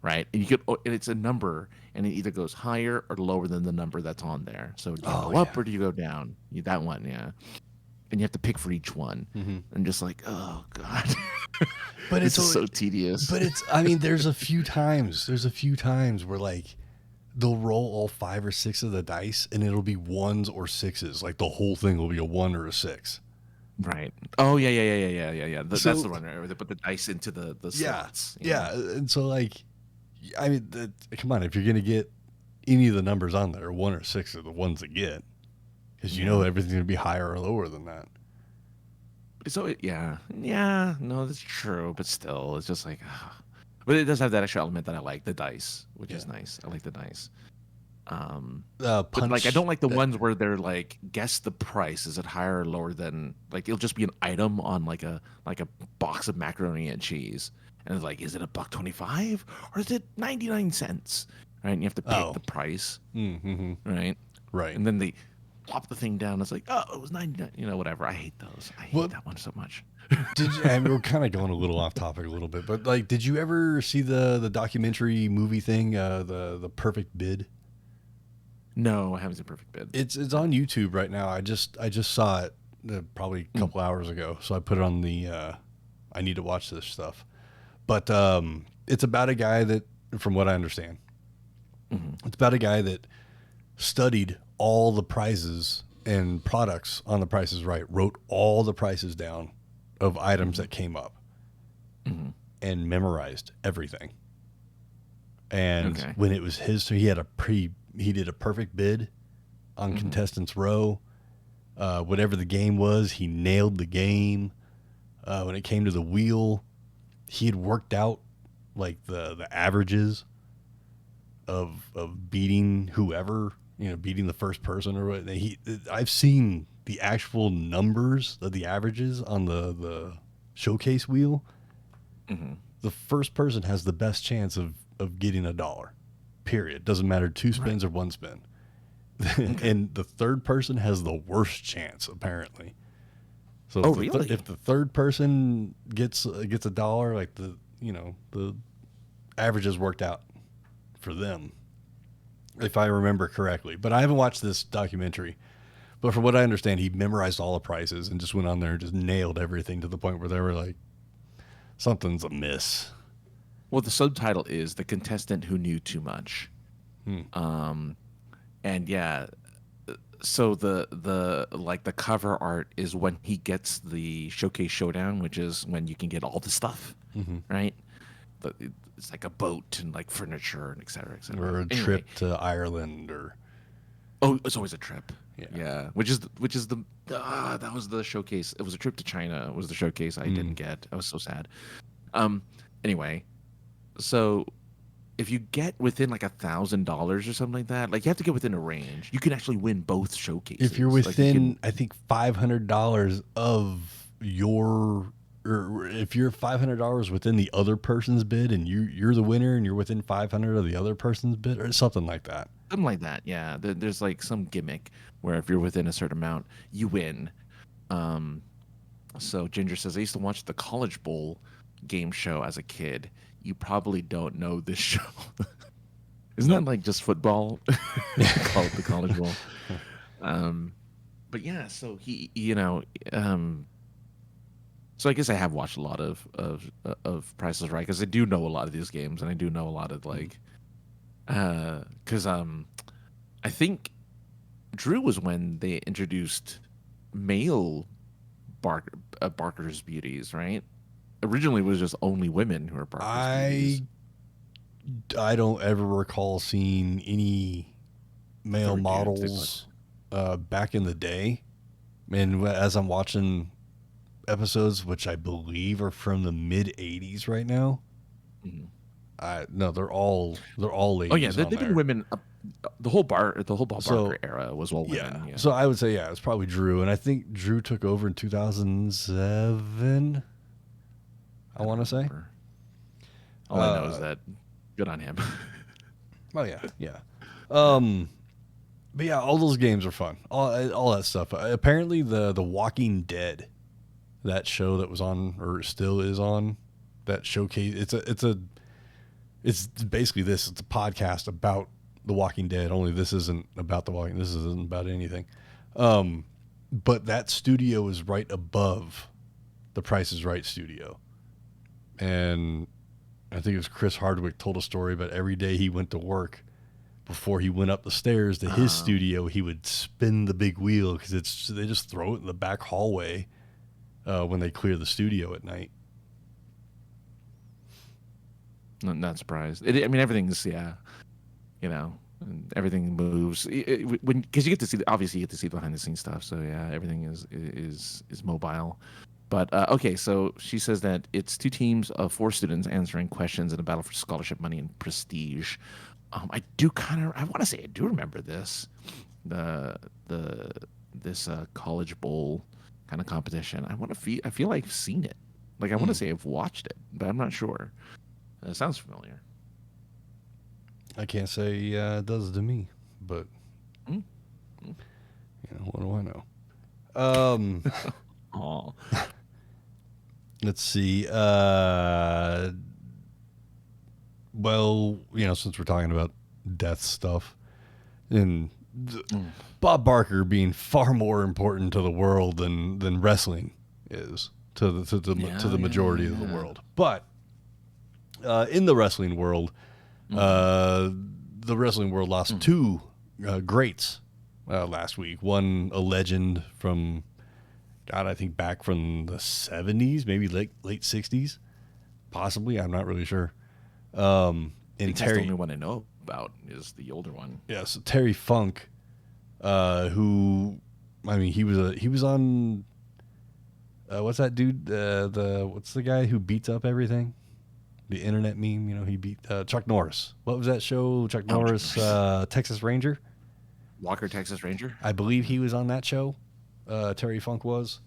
Speaker 2: Right, and it's a number, and it either goes higher or lower than the number that's on there. So do you go up or do you go down? That one, yeah. And you have to pick for each one. Mm-hmm. I'm just like, oh god,
Speaker 1: but it's
Speaker 2: so tedious.
Speaker 1: But there's a few times where they'll roll all 5 or 6 of the dice, and it'll be 1s or 6s. Like the whole thing will be a 1 or a 6.
Speaker 2: Right. Oh yeah. That's the one where they put the dice into the slots.
Speaker 1: Yeah. And so come on, if you're gonna get any of the numbers on there, 1 or 6 are the ones that get, because everything's gonna be higher or lower than that.
Speaker 2: So no, that's true, but still, it's just like, but it does have that extra element that I like, the dice, which is nice. I like the dice. But I don't like the ones where they're like, guess the price. Is it higher or lower than it'll just be an item on like a box of macaroni and cheese, and it's like, is it $1.25 or is it 99 cents? Right, and you have to pick the price. Mm-hmm. Right,
Speaker 1: and
Speaker 2: then plop the thing down. It's like, oh, it was 99. You know, whatever. I hate those. I hate that one so much.
Speaker 1: Did you, and we're kind of going a little off topic a little bit, but like, did you ever see the documentary movie thing, the Perfect Bid?
Speaker 2: No, I haven't seen Perfect Bid.
Speaker 1: It's on YouTube right now. I just saw it probably a couple hours ago, so I put it on the. I need to watch this stuff, but it's about a guy that, from what I understand, it's about a guy that studied all the prices and products on The Price is Right, wrote all the prices down of items that came up, and memorized everything. And when it was his, so he did a perfect bid on Contestants Row. Whatever the game was, he nailed the game. When it came to the wheel, he had worked out like the averages of beating whoever, beating the first person or what. I've seen the actual numbers of the averages on the showcase wheel. The first person has the best chance of getting $1. Period. Doesn't matter 2 spins or 1 spin. And the third person has the worst chance, apparently. So if the third person gets $1, like the averages worked out for them, if I remember correctly. But I haven't watched this documentary. But from what I understand, he memorized all the prices and just went on there and just nailed everything to the point where they were like, something's amiss.
Speaker 2: Well, the subtitle is "The Contestant Who Knew Too Much," and yeah, so the cover art is when he gets the Showcase Showdown, which is when you can get all the stuff, right? But it's like a boat and like furniture and et cetera, et cetera.
Speaker 1: Or a trip to Ireland, or
Speaker 2: it's always a trip. Yeah. Which is the that was the showcase. It was a trip to China. It was the showcase I didn't get. I was so sad. Anyway. So if you get within like $1,000 or something like that, like you have to get within a range. You can actually win both showcases.
Speaker 1: If you're within, I think $500 of your, or if you're $500 within the other person's bid, and you're the winner, and you're within 500 of the other person's bid, or something like that.
Speaker 2: Something like that, yeah. There's like some gimmick where if you're within a certain amount, you win. So Ginger says, I used to watch the College Bowl game show as a kid. You probably don't know this show. Isn't that like just football? Call it the College Bowl. But yeah, so he, so I guess I have watched a lot of Price is Right, because I do know a lot of these games, and I do know a lot of like, because I think Drew was when they introduced male Barker's Beauties, right? Originally, it was just only women who were Barker's Beauties.
Speaker 1: I don't ever recall seeing any male models back in the day. And as I'm watching episodes, which I believe are from the mid '80s right now, no, they're all ladies.
Speaker 2: Oh yeah, they've been women. The whole Barker era was all women.
Speaker 1: Yeah. So I would say it's probably Drew, and I think Drew took over in 2007. I want to say.
Speaker 2: All I know is that good on him.
Speaker 1: Oh yeah. But yeah, all those games are fun. All that stuff. Apparently, the Walking Dead, that show that was on, or still is on, that showcase. It's basically this. It's a podcast about The Walking Dead. Only this isn't about The Walking. This isn't about anything. But that studio is right above the Price is Right studio. And I think it was Chris Hardwick told a story about every day he went to work, before he went up the stairs to his studio, he would spin the big wheel, because they just throw it in the back hallway when they clear the studio at night.
Speaker 2: Not surprised. Everything's everything moves because you get to see. Obviously, you get to see behind the scenes stuff. So yeah, everything is mobile. But okay, so she says that it's 2 teams of 4 students answering questions in a battle for scholarship money and prestige. I want to say I do remember this, this College Bowl kind of competition. I feel like I've seen it. Like I want to say I've watched it, but I'm not sure. It sounds familiar.
Speaker 1: I can't say it does to me, but What do I know?
Speaker 2: Oh,
Speaker 1: Let's see. Well, since we're talking about death stuff, and Bob Barker being far more important to the world than wrestling is to the majority of the world. But in the wrestling world, the wrestling world lost two greats last week. One, a legend from, God, I think back from the 70s, maybe late 60s, possibly. I'm not really sure. And
Speaker 2: that's the only one I know about is the older one.
Speaker 1: Yeah, so Terry Funk, who, I mean, he was on, what's that dude? What's the guy who beats up everything? The internet meme, he beat Chuck Norris. What was that show? Chuck Norris, Texas Ranger?
Speaker 2: Walker, Texas Ranger?
Speaker 1: I believe he was on that show. Terry Funk was.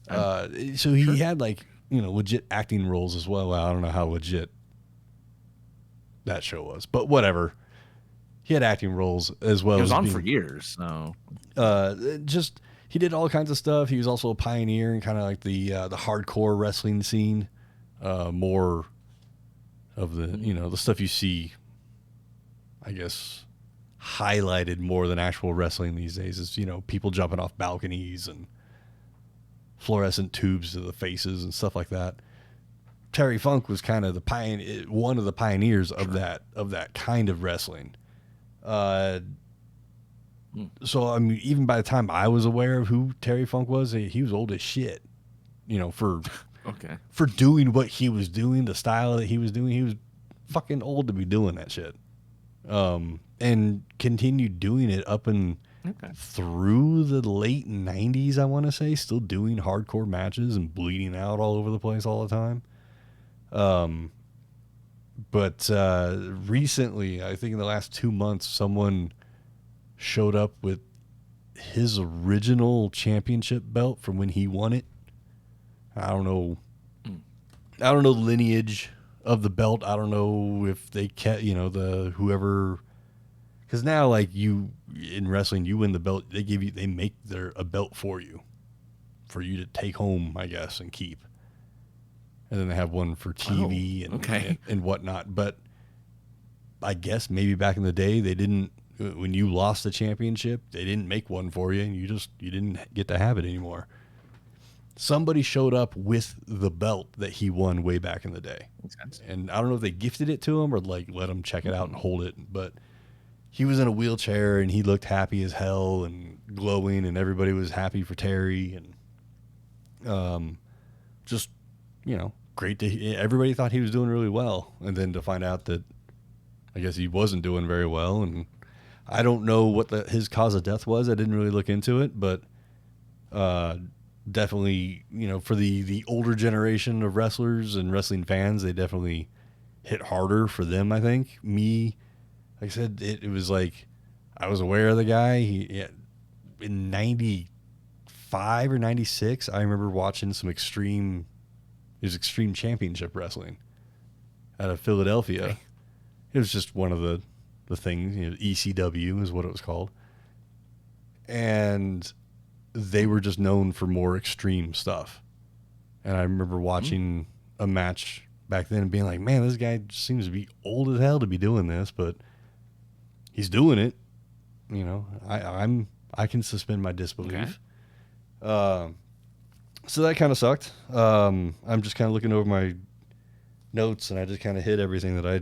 Speaker 1: So he had legit acting roles as well. I don't know how legit that show was, but whatever. He had acting roles as well.
Speaker 2: He was on for years. So
Speaker 1: he did all kinds of stuff. He was also a pioneer in kind of like the hardcore wrestling scene. More of the the stuff you see, I guess, highlighted more than actual wrestling these days is people jumping off balconies and fluorescent tubes to the faces and stuff like that. Terry Funk was kind of one of the pioneers of that kind of wrestling. So I mean, even by the time I was aware of who Terry Funk was, he was old as shit. For doing what he was doing, the style that he was doing, he was fucking old to be doing that shit. And continued doing it up and through the late 90s, I want to say, still doing hardcore matches and bleeding out all over the place all the time. But recently, I think in the last 2 months, someone showed up with his original championship belt from when he won it. I don't know the lineage of the belt. I don't know if they kept, whoever, because now in wrestling, you win the belt, they make a belt for you to take home, I guess, and keep. And then they have one for TV and whatnot. But I guess maybe back in the day, they didn't, when you lost the championship, they didn't make one for you and you didn't get to have it anymore. Somebody showed up with the belt that he won way back in the day. And I don't know if they gifted it to him or let him check it out and hold it. But he was in a wheelchair and he looked happy as hell and glowing, and everybody was happy for Terry. And just, great to everybody thought he was doing really well. And then to find out that I guess he wasn't doing very well. And I don't know what his cause of death was. I didn't really look into it, but definitely, for the older generation of wrestlers and wrestling fans, they definitely hit harder for them, I think. Me, like I said, it was like I was aware of the guy. In 95 or 96, I remember watching some Extreme Championship Wrestling out of Philadelphia. Okay. It was just one of the things, ECW is what it was called. And they were just known for more extreme stuff. And I remember watching a match back then and being like, man, this guy just seems to be old as hell to be doing this, but he's doing it. I can suspend my disbelief. Okay. So that kind of sucked. I'm just kind of looking over my notes and I just kind of hit everything that I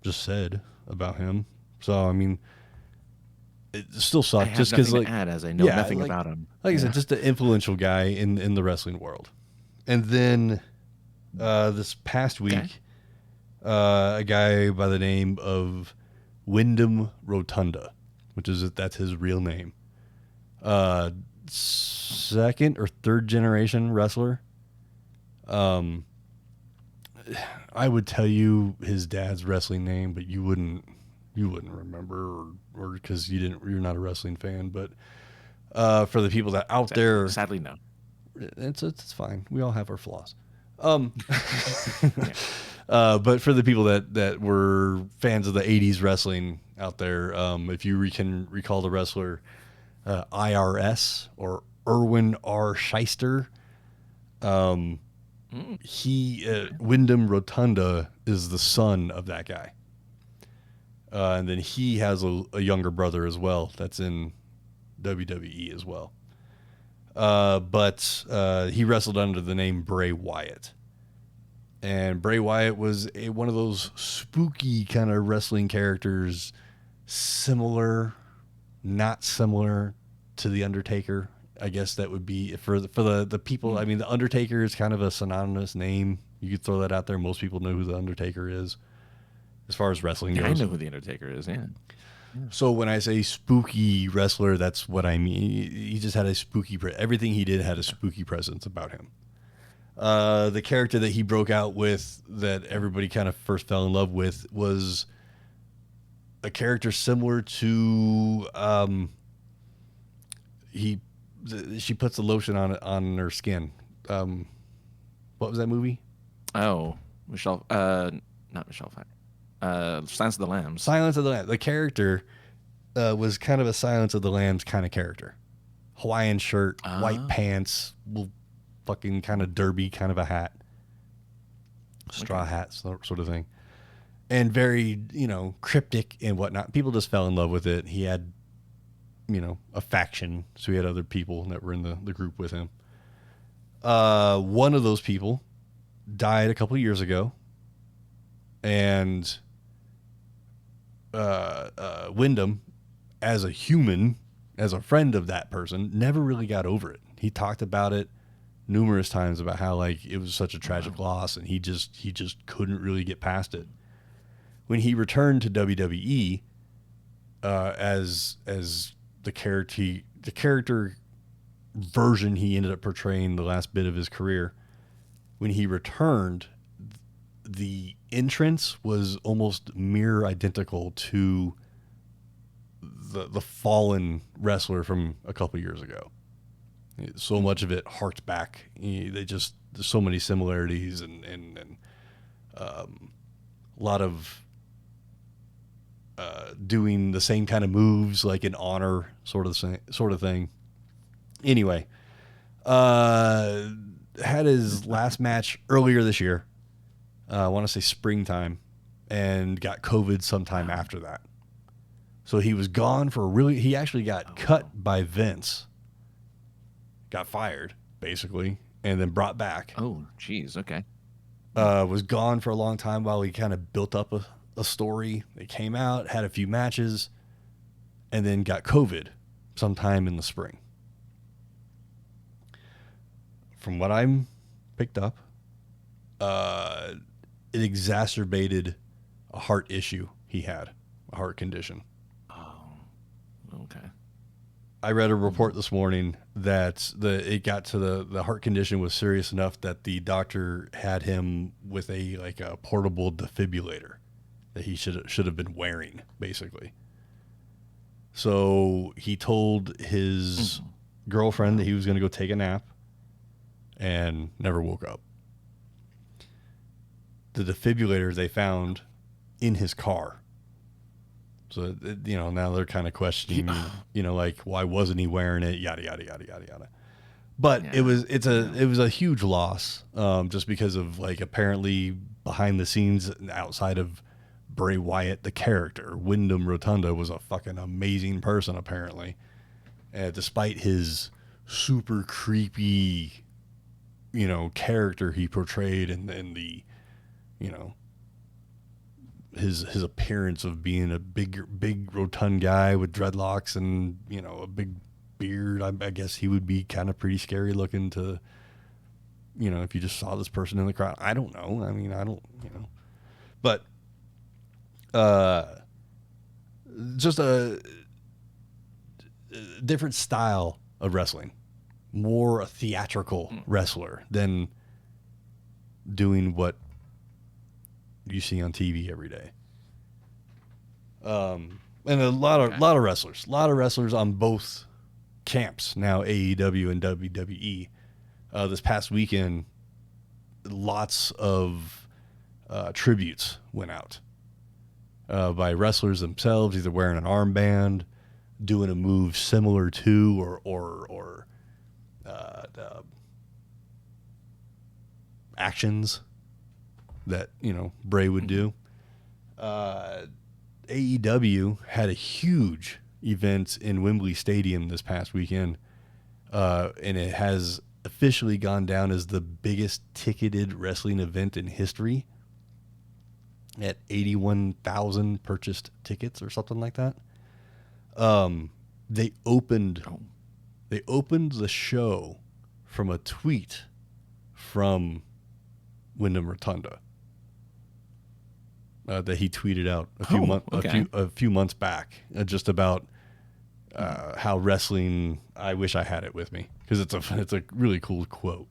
Speaker 1: just said about him. So, I mean, it still sucked just because,
Speaker 2: as I know nothing about him.
Speaker 1: Like I said, just an influential guy in the wrestling world. And then this past week, a guy by the name of Windham Rotunda, that's his real name. Second or third generation wrestler. I would tell you his dad's wrestling name, but you wouldn't remember, or because you're not a wrestling fan. But for the people that out there,
Speaker 2: sadly no,
Speaker 1: it's fine. We all have our flaws. But for the people that were fans of the 80s wrestling out there, if you can recall the wrestler IRS, or Irwin R. Shyster. Windham Rotunda is the son of that guy. And then he has a younger brother as well that's in WWE as well. But he wrestled under the name Bray Wyatt. And Bray Wyatt was one of those spooky kind of wrestling characters, not similar to The Undertaker. I guess that would be for the people. I mean, The Undertaker is kind of a synonymous name. You could throw that out there. Most people know who The Undertaker is as far as wrestling goes.
Speaker 2: I know who The Undertaker is, yeah.
Speaker 1: So when I say spooky wrestler, that's what I mean. He just had a spooky everything he did had a spooky presence about him. The character that he broke out with, that everybody kind of first fell in love with, was a character similar to she puts the lotion on her skin. What was that movie?
Speaker 2: Oh, not Michelle Pfeiffer. Silence of the Lambs.
Speaker 1: Silence of the Lambs. The character was kind of a Silence of the Lambs kind of character. Hawaiian shirt, white pants, fucking kind of derby kind of a hat. Straw hat sort of thing. And very, cryptic and whatnot. People just fell in love with it. He had, a faction. So he had other people that were in the group with him. One of those people died a couple of years ago. And Windham, as a human, as a friend of that person, never really got over it. He talked about it numerous times about how it was such a tragic loss, and he just couldn't really get past it. When he returned to WWE, as the character version he ended up portraying the last bit of his career, when he returned, the entrance was almost mirror identical to the fallen wrestler from a couple years ago. So much of it harked back. There's so many similarities and a lot of doing the same kind of moves, like in honor sort of thing. Anyway, had his last match earlier this year. I want to say springtime, and got COVID sometime after that. So he was gone he actually got cut by Vince. Got fired, basically, and then brought back.
Speaker 2: Oh, geez, okay.
Speaker 1: Was gone for a long time while he kind of built up a story. They came out, had a few matches, and then got COVID sometime in the spring. From what I'm picked up, it exacerbated a heart issue he had, a heart condition.
Speaker 2: Oh, okay.
Speaker 1: I read a report this morning that it got to the heart condition was serious enough that the doctor had him with a portable defibrillator that he should have been wearing, basically. So he told his girlfriend that he was going to go take a nap and never woke up. The defibrillator they found in his car. So, now they're kind of questioning, why wasn't he wearing it? Yada, yada, yada, yada, yada. But it was a huge loss, just because of apparently behind the scenes outside of Bray Wyatt, the character, Windham Rotunda was a fucking amazing person, apparently. Despite his super creepy, character he portrayed and the, his appearance of being a big rotund guy with dreadlocks and, a big beard. I guess he would be kind of pretty scary looking to, if you just saw this person in the crowd. I don't know. I mean, I don't, but, just a different style of wrestling, more a theatrical wrestler than doing what you see on TV every day. And a lot of wrestlers on both camps now, AEW and WWE. This past weekend, lots of tributes went out by wrestlers themselves, either wearing an armband, doing a move similar to or actions that, you know, Bray would do. AEW had a huge event in Wembley Stadium this past weekend, and it has officially gone down as the biggest ticketed wrestling event in history at 81,000 purchased tickets or something like that. They opened the show from a tweet from Windham Rotunda that he tweeted out a few months back, just about how wrestling. I wish I had it with me because it's a really cool quote.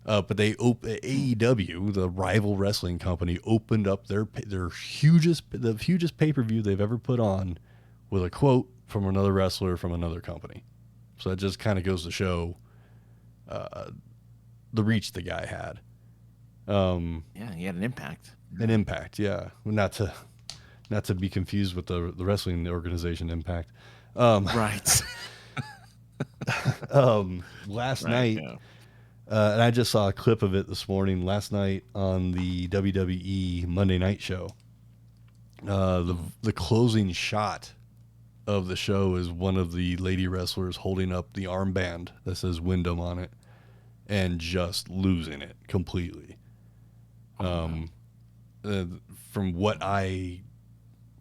Speaker 1: But AEW, the rival wrestling company, opened up the hugest pay-per-view they've ever put on with a quote from another wrestler from another company. So that just kind of goes to show the reach the guy had.
Speaker 2: Yeah, he had an impact.
Speaker 1: An impact, yeah. Not to be confused with the wrestling organization Impact.
Speaker 2: Right.
Speaker 1: Last night,
Speaker 2: yeah.
Speaker 1: and I just saw a clip of it this morning. Last night on the WWE Monday Night Show, the closing shot of the show is one of the lady wrestlers holding up the armband that says Wyndham on it and just losing it completely. From what I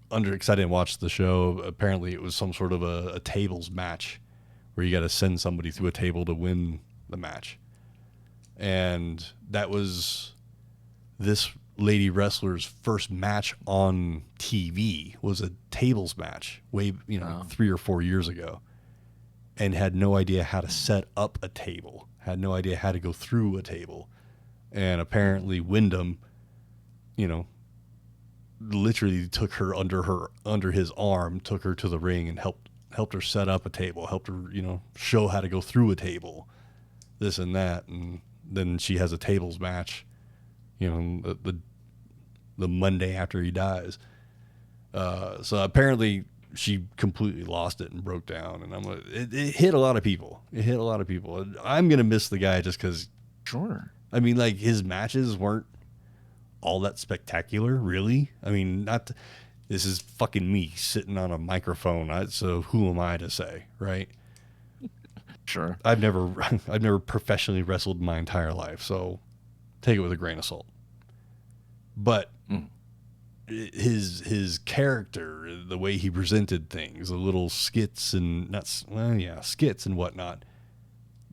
Speaker 1: because I didn't watch the show, apparently it was some sort of a tables match where you got to send somebody through a table to win the match. And that was this lady wrestler's first match on TV, was a tables match way, 3 or 4 years ago, and had no idea how to set up a table, had no idea how to go through a table. And apparently Wyndham, literally took her under his arm, took her to the ring and helped her set up a table, helped her, show how to go through a table, this and that. And then she has a tables match, the Monday after he dies. So apparently she completely lost it and broke down, and it hit a lot of people. I'm going to miss the guy just because.
Speaker 2: Sure.
Speaker 1: I mean, like, his matches weren't all that spectacular, really. I mean, this is fucking me sitting on a microphone, so who am I to say, right?
Speaker 2: Sure.
Speaker 1: I've never professionally wrestled my entire life, so take it with a grain of salt. But his character, the way he presented things, the little skits and skits and whatnot,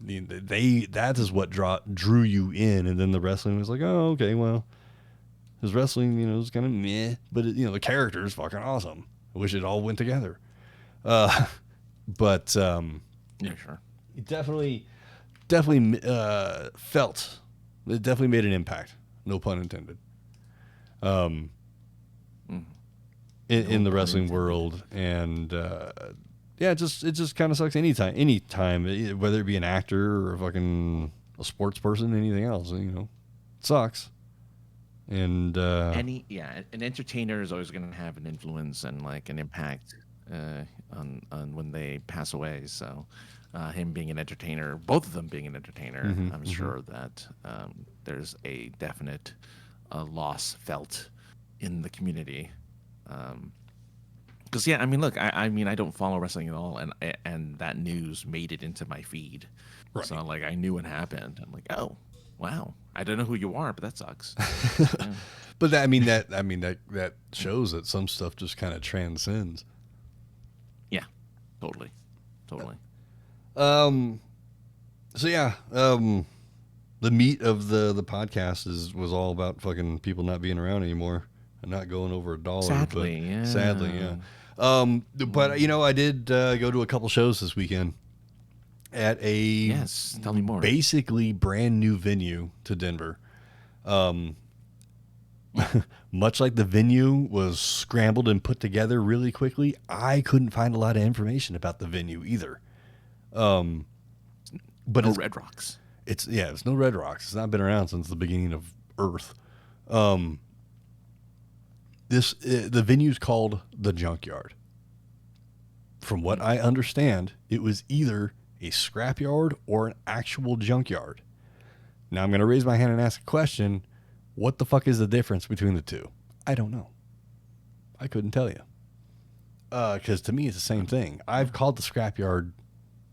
Speaker 1: that is what drew you in, and then the wrestling was like, oh, okay, well, his wrestling, is kind of meh, but the character is fucking awesome. I wish it all went together. But
Speaker 2: yeah, sure.
Speaker 1: It definitely felt. It definitely made an impact. No pun intended. In the wrestling world, and it just kind of sucks. Anytime, whether it be an actor or a sports person, anything else, it sucks. And
Speaker 2: an entertainer is always going to have an influence and like an impact on when they pass away. So him being an entertainer, both of them being an entertainer, I'm sure that there's a definite loss felt in the community. Because look, I don't follow wrestling at all, and that news made it into my feed. Right. So like I knew what happened. I'm like, oh wow, I don't know who you are, but that sucks. Yeah.
Speaker 1: But that shows that some stuff just kind of transcends.
Speaker 2: Yeah, totally.
Speaker 1: So yeah, the meat of the podcast was all about fucking people not being around anymore and not going over $1.
Speaker 2: Sadly,
Speaker 1: yeah. But I did go to a couple shows this weekend at
Speaker 2: tell me more.
Speaker 1: Basically brand new venue to Denver. Much like the venue was scrambled and put together really quickly, I couldn't find a lot of information about the venue either. But
Speaker 2: no Red Rocks.
Speaker 1: It's no Red Rocks. It's not been around since the beginning of Earth. The venue's called the Junkyard. from what I understand, it was either a scrapyard or an actual junkyard. Now I'm going to raise my hand and ask a question. What the fuck is the difference between the two? I don't know. I couldn't tell you. Because to me, it's the same thing. I've called the scrapyard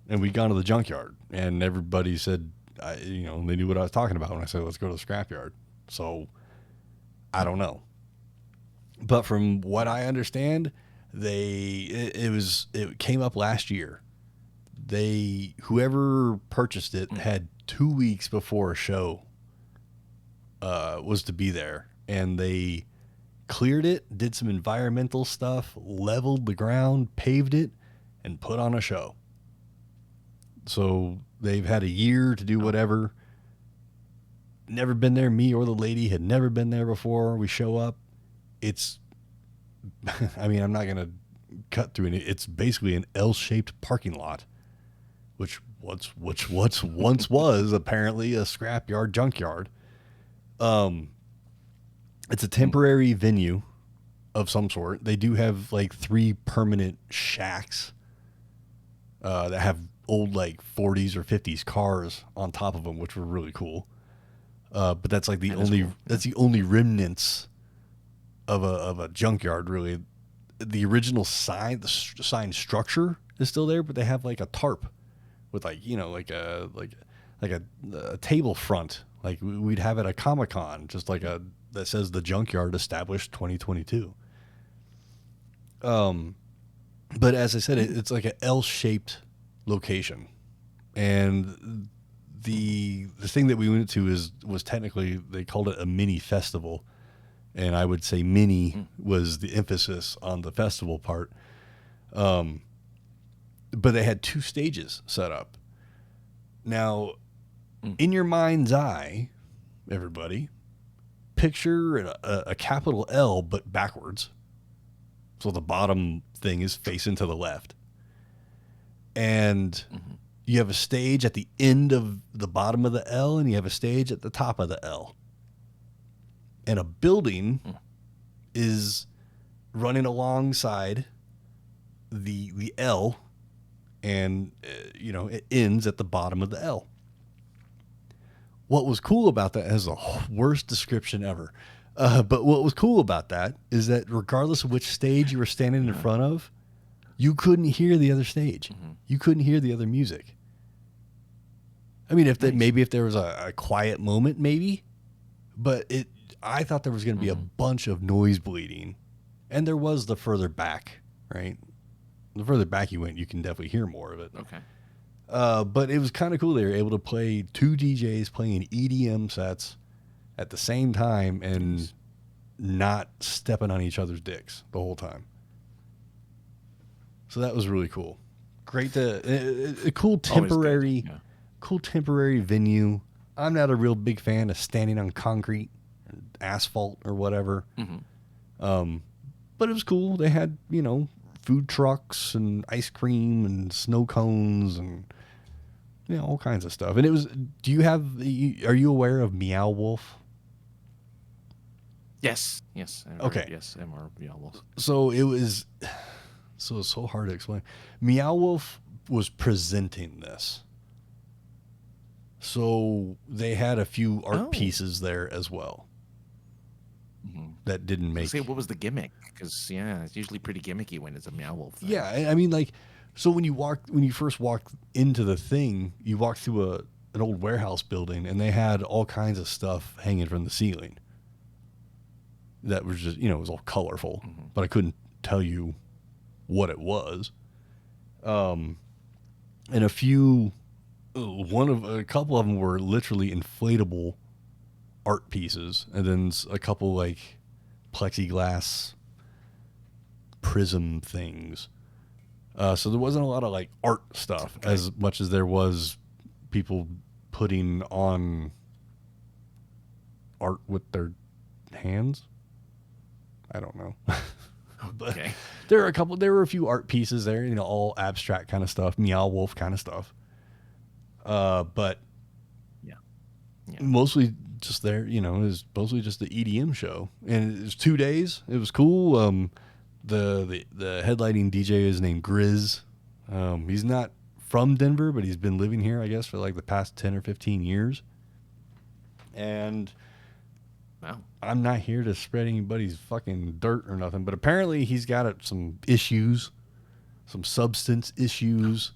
Speaker 1: and we'd gone to the junkyard and everybody said, they knew what I was talking about when I said, let's go to the scrapyard. So I don't know. But from what I understand, it came up last year. Whoever purchased it had 2 weeks before a show was to be there, and they cleared it, did some environmental stuff, leveled the ground, paved it, and put on a show. So they've had a year to do whatever. Never been there. Me or the lady had never been there before. We show up. I'm not going to cut through it. It's basically an L-shaped parking lot, which once was apparently a scrapyard junkyard. It's a temporary venue of some sort. They do have like 3 permanent shacks that have old like 40s or 50s cars on top of them, which were really cool. But that's like that's the only remnants of a junkyard, really. The original sign, the sign structure is still there, but they have like a tarp with like a table front, like we'd have at a Comic-Con, just like that says the Junkyard established 2022. But as I said, it's like an L-shaped location, and the thing that we went to was technically, they called it a mini festival. And I would say mini was the emphasis on the festival part. But they had 2 stages set up. Now, in your mind's eye, everybody, picture a capital L, but backwards. So the bottom thing is facing to the left. And you have a stage at the end of the bottom of the L, and you have a stage at the top of the L. And a building is running alongside the L, and it ends at the bottom of the L. What was cool about that is the worst description ever. But what was cool about that is that regardless of which stage you were standing in front of, you couldn't hear the other stage. You couldn't hear the other music. I mean, maybe if there was a quiet moment, maybe, but I thought there was going to be a bunch of noise bleeding, and there was the further back, right? The further back you went, you can definitely hear more of it.
Speaker 2: Okay.
Speaker 1: But it was kind of cool. They were able to play 2 DJs playing EDM sets at the same time and not stepping on each other's dicks the whole time. So that was really cool. Great a cool temporary venue. I'm not a real big fan of standing on concrete, asphalt or whatever. But it was cool. They had, food trucks and ice cream and snow cones and all kinds of stuff. And it was, are you aware of Meow Wolf?
Speaker 2: Yes.
Speaker 1: Okay.
Speaker 2: Yes, MR Meow Wolf.
Speaker 1: So it's so hard to explain. Meow Wolf was presenting this. So they had a few art pieces there as well. That didn't make.
Speaker 2: What was the gimmick? Because it's usually pretty gimmicky when it's a Meow Wolf thing.
Speaker 1: Yeah, I mean, like, so when you first walked into the thing, you walked through an old warehouse building, and they had all kinds of stuff hanging from the ceiling. That was just, it was all colorful, but I couldn't tell you what it was. And a couple of them were literally inflatable art pieces, and then a couple like plexiglass prism things. So there wasn't a lot of like art stuff as much as there was people putting on art with their hands. I don't know. But there were a few art pieces there, all abstract kind of stuff, Meow Wolf kind of stuff. But mostly just there, it was mostly just the EDM show, and it was 2 days. It was cool. The headlining DJ is named Grizz. He's not from Denver, but he's been living here, I guess, for like the past 10 or 15 years. And
Speaker 2: Wow.
Speaker 1: I'm not here to spread anybody's fucking dirt or nothing, but apparently he's got some issues, some substance issues,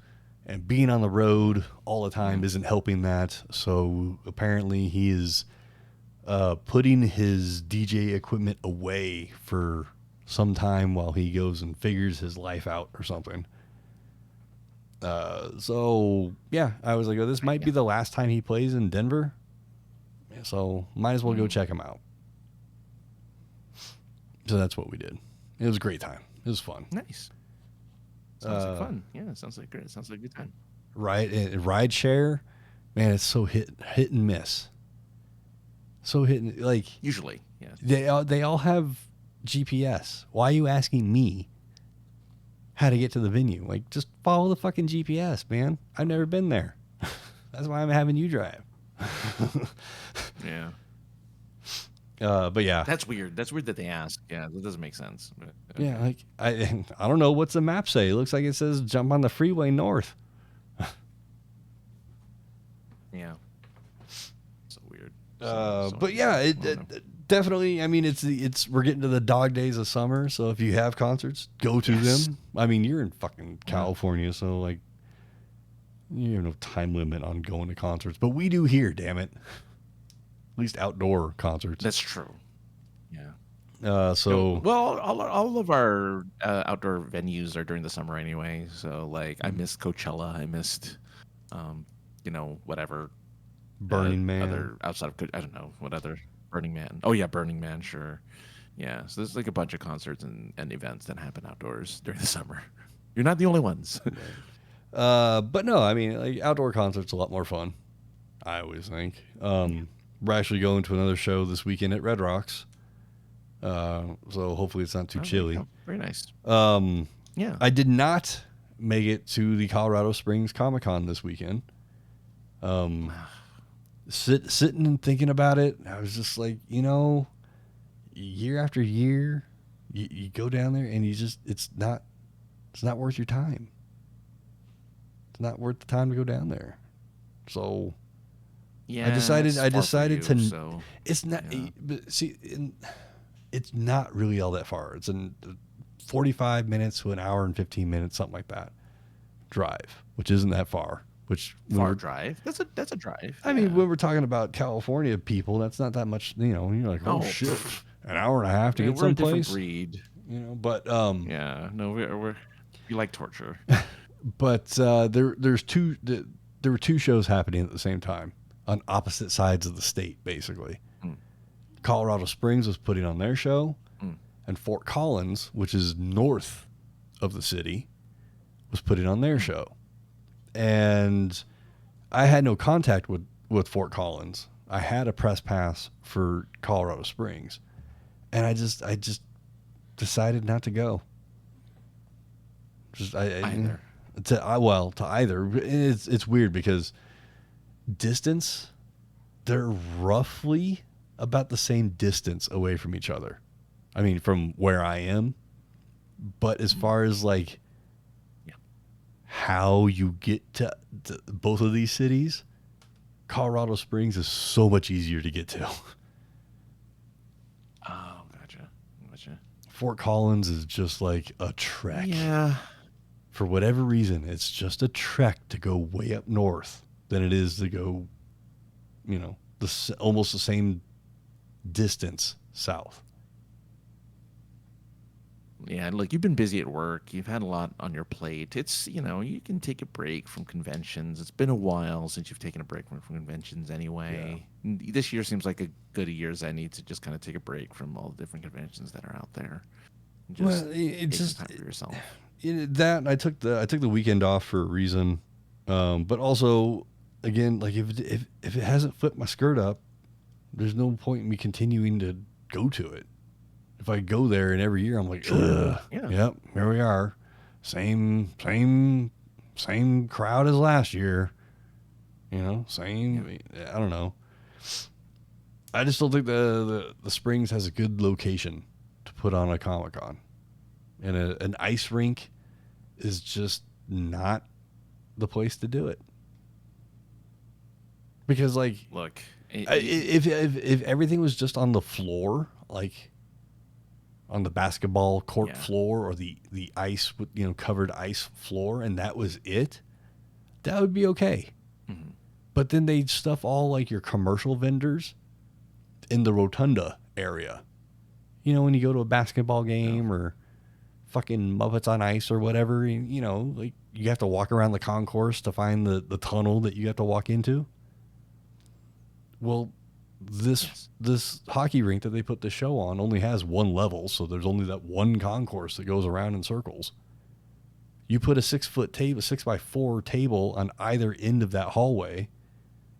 Speaker 1: and being on the road all the time isn't helping that. So apparently he is putting his DJ equipment away for some time while he goes and figures his life out or something. So yeah, I was like, oh, this might be the last time he plays in Denver. So might as well go check him out. So that's what we did. It was a great time. It was fun.
Speaker 2: Nice. Sounds like fun. Yeah, it sounds like great. It sounds like a good time.
Speaker 1: Ride share, man, it's so hit and miss. So like
Speaker 2: Usually, yeah.
Speaker 1: they all have GPS. Why are you asking me how to get to the venue? Like, just follow the fucking GPS, man. I've never been there. That's why I'm having you drive.
Speaker 2: Yeah.
Speaker 1: But yeah,
Speaker 2: That's weird. That's weird that they ask. Yeah, that doesn't make sense. But,
Speaker 1: yeah. Like I don't know what's the map say. It looks like it says jump on the freeway north.
Speaker 2: Yeah. So weird.
Speaker 1: But yeah, it definitely. I mean, we're getting to the dog days of summer. So if you have concerts, go to them. I mean, you're in fucking California, so like, you have no time limit on going to concerts. But we do here, damn it. At least outdoor concerts.
Speaker 2: That's true. Yeah.
Speaker 1: Well,
Speaker 2: all of our outdoor venues are during the summer anyway. So like, I missed Coachella. I missed, whatever.
Speaker 1: Burning Man.
Speaker 2: Other outside of I don't know what other Burning Man. Oh yeah, Burning Man. Sure. Yeah. So there's like a bunch of concerts and events that happen outdoors during the summer. You're not the only ones.
Speaker 1: But no, I mean, like outdoor concerts are a lot more fun. I always think. We're actually going to another show this weekend at Red Rocks. So hopefully it's not too chilly.
Speaker 2: Very nice.
Speaker 1: Yeah. I did not make it to the Colorado Springs Comic-Con this weekend. Sitting and thinking about it, I was just like, year after year, you go down there and it's not worth your time. It's not worth the time to go down there. So
Speaker 2: yeah,
Speaker 1: I decided to.
Speaker 2: So,
Speaker 1: it's not. Yeah. But see, it's not really all that far. It's in 45 minutes to an hour and 15 minutes, something like that. Drive, which isn't that far.
Speaker 2: Drive. That's a drive.
Speaker 1: I mean, when we're talking about California people, that's not that much. You're like, oh shit, an hour and a half to get someplace.
Speaker 2: We're a different breed.
Speaker 1: But
Speaker 2: yeah, no, we like torture.
Speaker 1: But there were two shows happening at the same time on opposite sides of the state, basically. Colorado Springs was putting on their show, and Fort Collins, which is north of the city, was putting on their show. And I had no contact with Fort Collins. I had a press pass for Colorado Springs, and I just decided not to go.
Speaker 2: Either.
Speaker 1: To either. It's weird because distance, they're roughly about the same distance away from each other. I mean, from where I am. But as far as like how you get to both of these cities, Colorado Springs is so much easier to get to.
Speaker 2: Oh, gotcha.
Speaker 1: Fort Collins is just like a trek.
Speaker 2: Yeah.
Speaker 1: For whatever reason, it's just a trek to go way up north than it is to go, almost the same distance south.
Speaker 2: Yeah, look, you've been busy at work. You've had a lot on your plate. It's, you can take a break from conventions. It's been a while since you've taken a break from conventions anyway. Yeah. This year seems like a good year as any to just kind of take a break from all the different conventions that are out there. Just time for yourself.
Speaker 1: That I took the weekend off for a reason, but also, again, like if it hasn't flipped my skirt up, there's no point in me continuing to go to it. If I go there and every year I'm like, ugh, yep, here we are, same crowd as last year, same. I don't know. I just don't think the Springs has a good location to put on a Comic-Con. And an ice rink is just not the place to do it. Because, like,
Speaker 2: look,
Speaker 1: if everything was just on the floor, like on the basketball court floor or the ice, covered ice floor, and that was it, that would be okay. Mm-hmm. But then they'd stuff all like your commercial vendors in the rotunda area. When you go to a basketball game or fucking Muppets on Ice or whatever, like you have to walk around the concourse to find the tunnel that you have to walk into. Well, this hockey rink that they put the show on only has one level, so there's only that one concourse that goes around in circles. You put a 6-foot table, 6x4 table on either end of that hallway,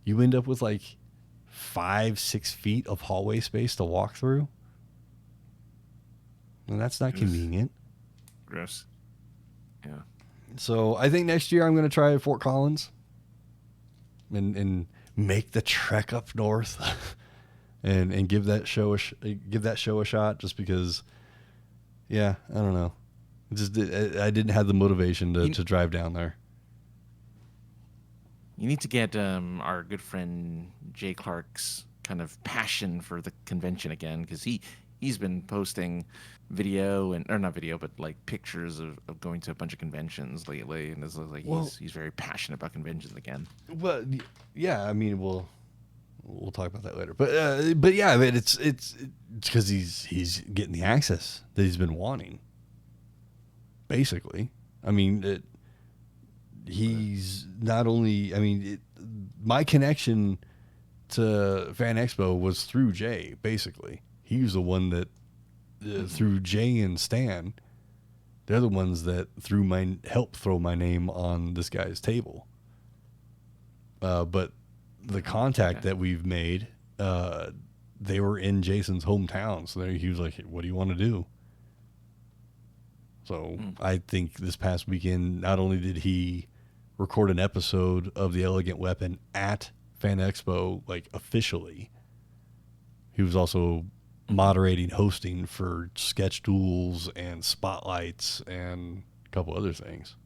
Speaker 1: you end up with like 5-6 feet of hallway space to walk through. And that's not convenient.
Speaker 2: Gross. Yeah.
Speaker 1: So I think next year I'm going to try Fort Collins and make the trek up north and give that show a shot, just because, I don't know. I didn't have the motivation to drive down there.
Speaker 2: You need to get our good friend Jay Clark's kind of passion for the convention again, because he's been posting like pictures of going to a bunch of conventions lately, and it's like he's very passionate about conventions again.
Speaker 1: Well, yeah, I mean, we'll talk about that later. But yeah, I mean, it's because he's getting the access that he's been wanting. Basically, I mean, he's not only. I mean, my connection to Fan Expo was through Jay. Basically, he was the one that. Through Jay and Stan, they're the ones that helped throw my name on this guy's table. But the contact that we've made, they were in Jason's hometown, so he was like, "What do you want to do?" So I think this past weekend, not only did he record an episode of The Elegant Weapon at Fan Expo, like officially, he was also moderating, hosting for sketch duels and spotlights and a couple other things.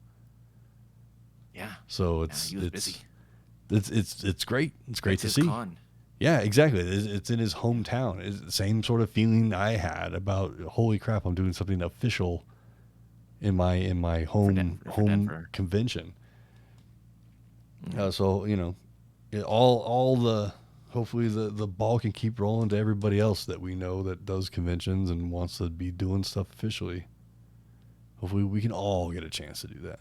Speaker 2: Yeah.
Speaker 1: So
Speaker 2: he was busy.
Speaker 1: It's great. It's great to see.
Speaker 2: Con.
Speaker 1: Yeah, exactly. It's in his hometown. It's the same sort of feeling I had about, holy crap, I'm doing something official in my home convention. So all the. Hopefully the ball can keep rolling to everybody else that we know that does conventions and wants to be doing stuff officially. Hopefully we can all get a chance to do that.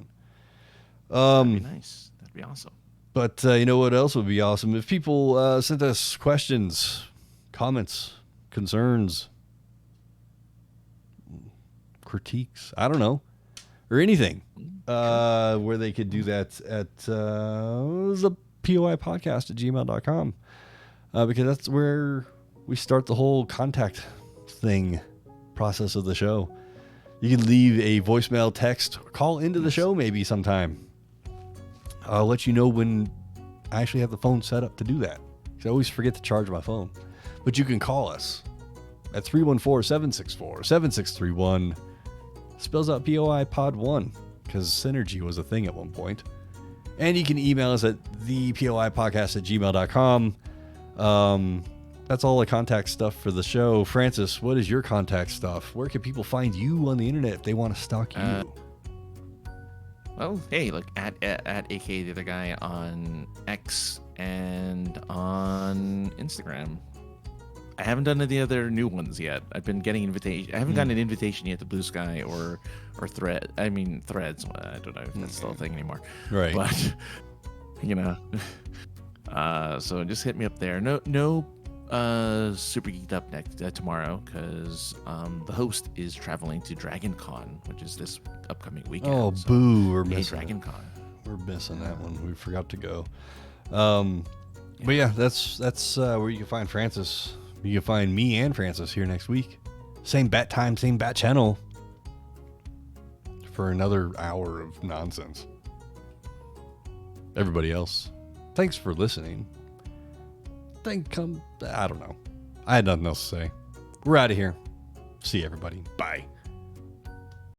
Speaker 2: That'd be nice. That'd be awesome.
Speaker 1: But you know what else would be awesome? If people sent us questions, comments, concerns, critiques, I don't know, or anything, where they could do that at the POI Podcast at gmail.com. Because that's where we start the whole contact process of the show. You can leave a voicemail, text, call into the show maybe sometime. I'll let you know when I actually have the phone set up to do that. Because I always forget to charge my phone. But you can call us at 314-764-7631. Spells out POI Pod 1, because Synergy was a thing at one point. And you can email us at thepoipodcast at gmail.com. That's all the contact stuff for the show. Francis, what is your contact stuff? Where can people find you on the internet if they want to stalk you?
Speaker 2: Well, hey, look, at AK the other guy on X and on Instagram. I haven't done any other new ones yet. I've been getting invitation. I haven't gotten an invitation yet to Blue Sky or Thread. I mean, Threads. I don't know if that's still a thing anymore.
Speaker 1: Right.
Speaker 2: But so just hit me up there. No, Super Geeked Up tomorrow, because the host is traveling to Dragon Con, which is this upcoming weekend.
Speaker 1: Oh, so, boo! We're missing
Speaker 2: Dragon Con.
Speaker 1: We're missing that one. We forgot to go. But yeah, that's where you can find Francis. You can find me and Francis here next week. Same bat time, same bat channel. For another hour of nonsense. Everybody else, thanks for listening. I don't know. I had nothing else to say. We're out of here. See everybody. Bye.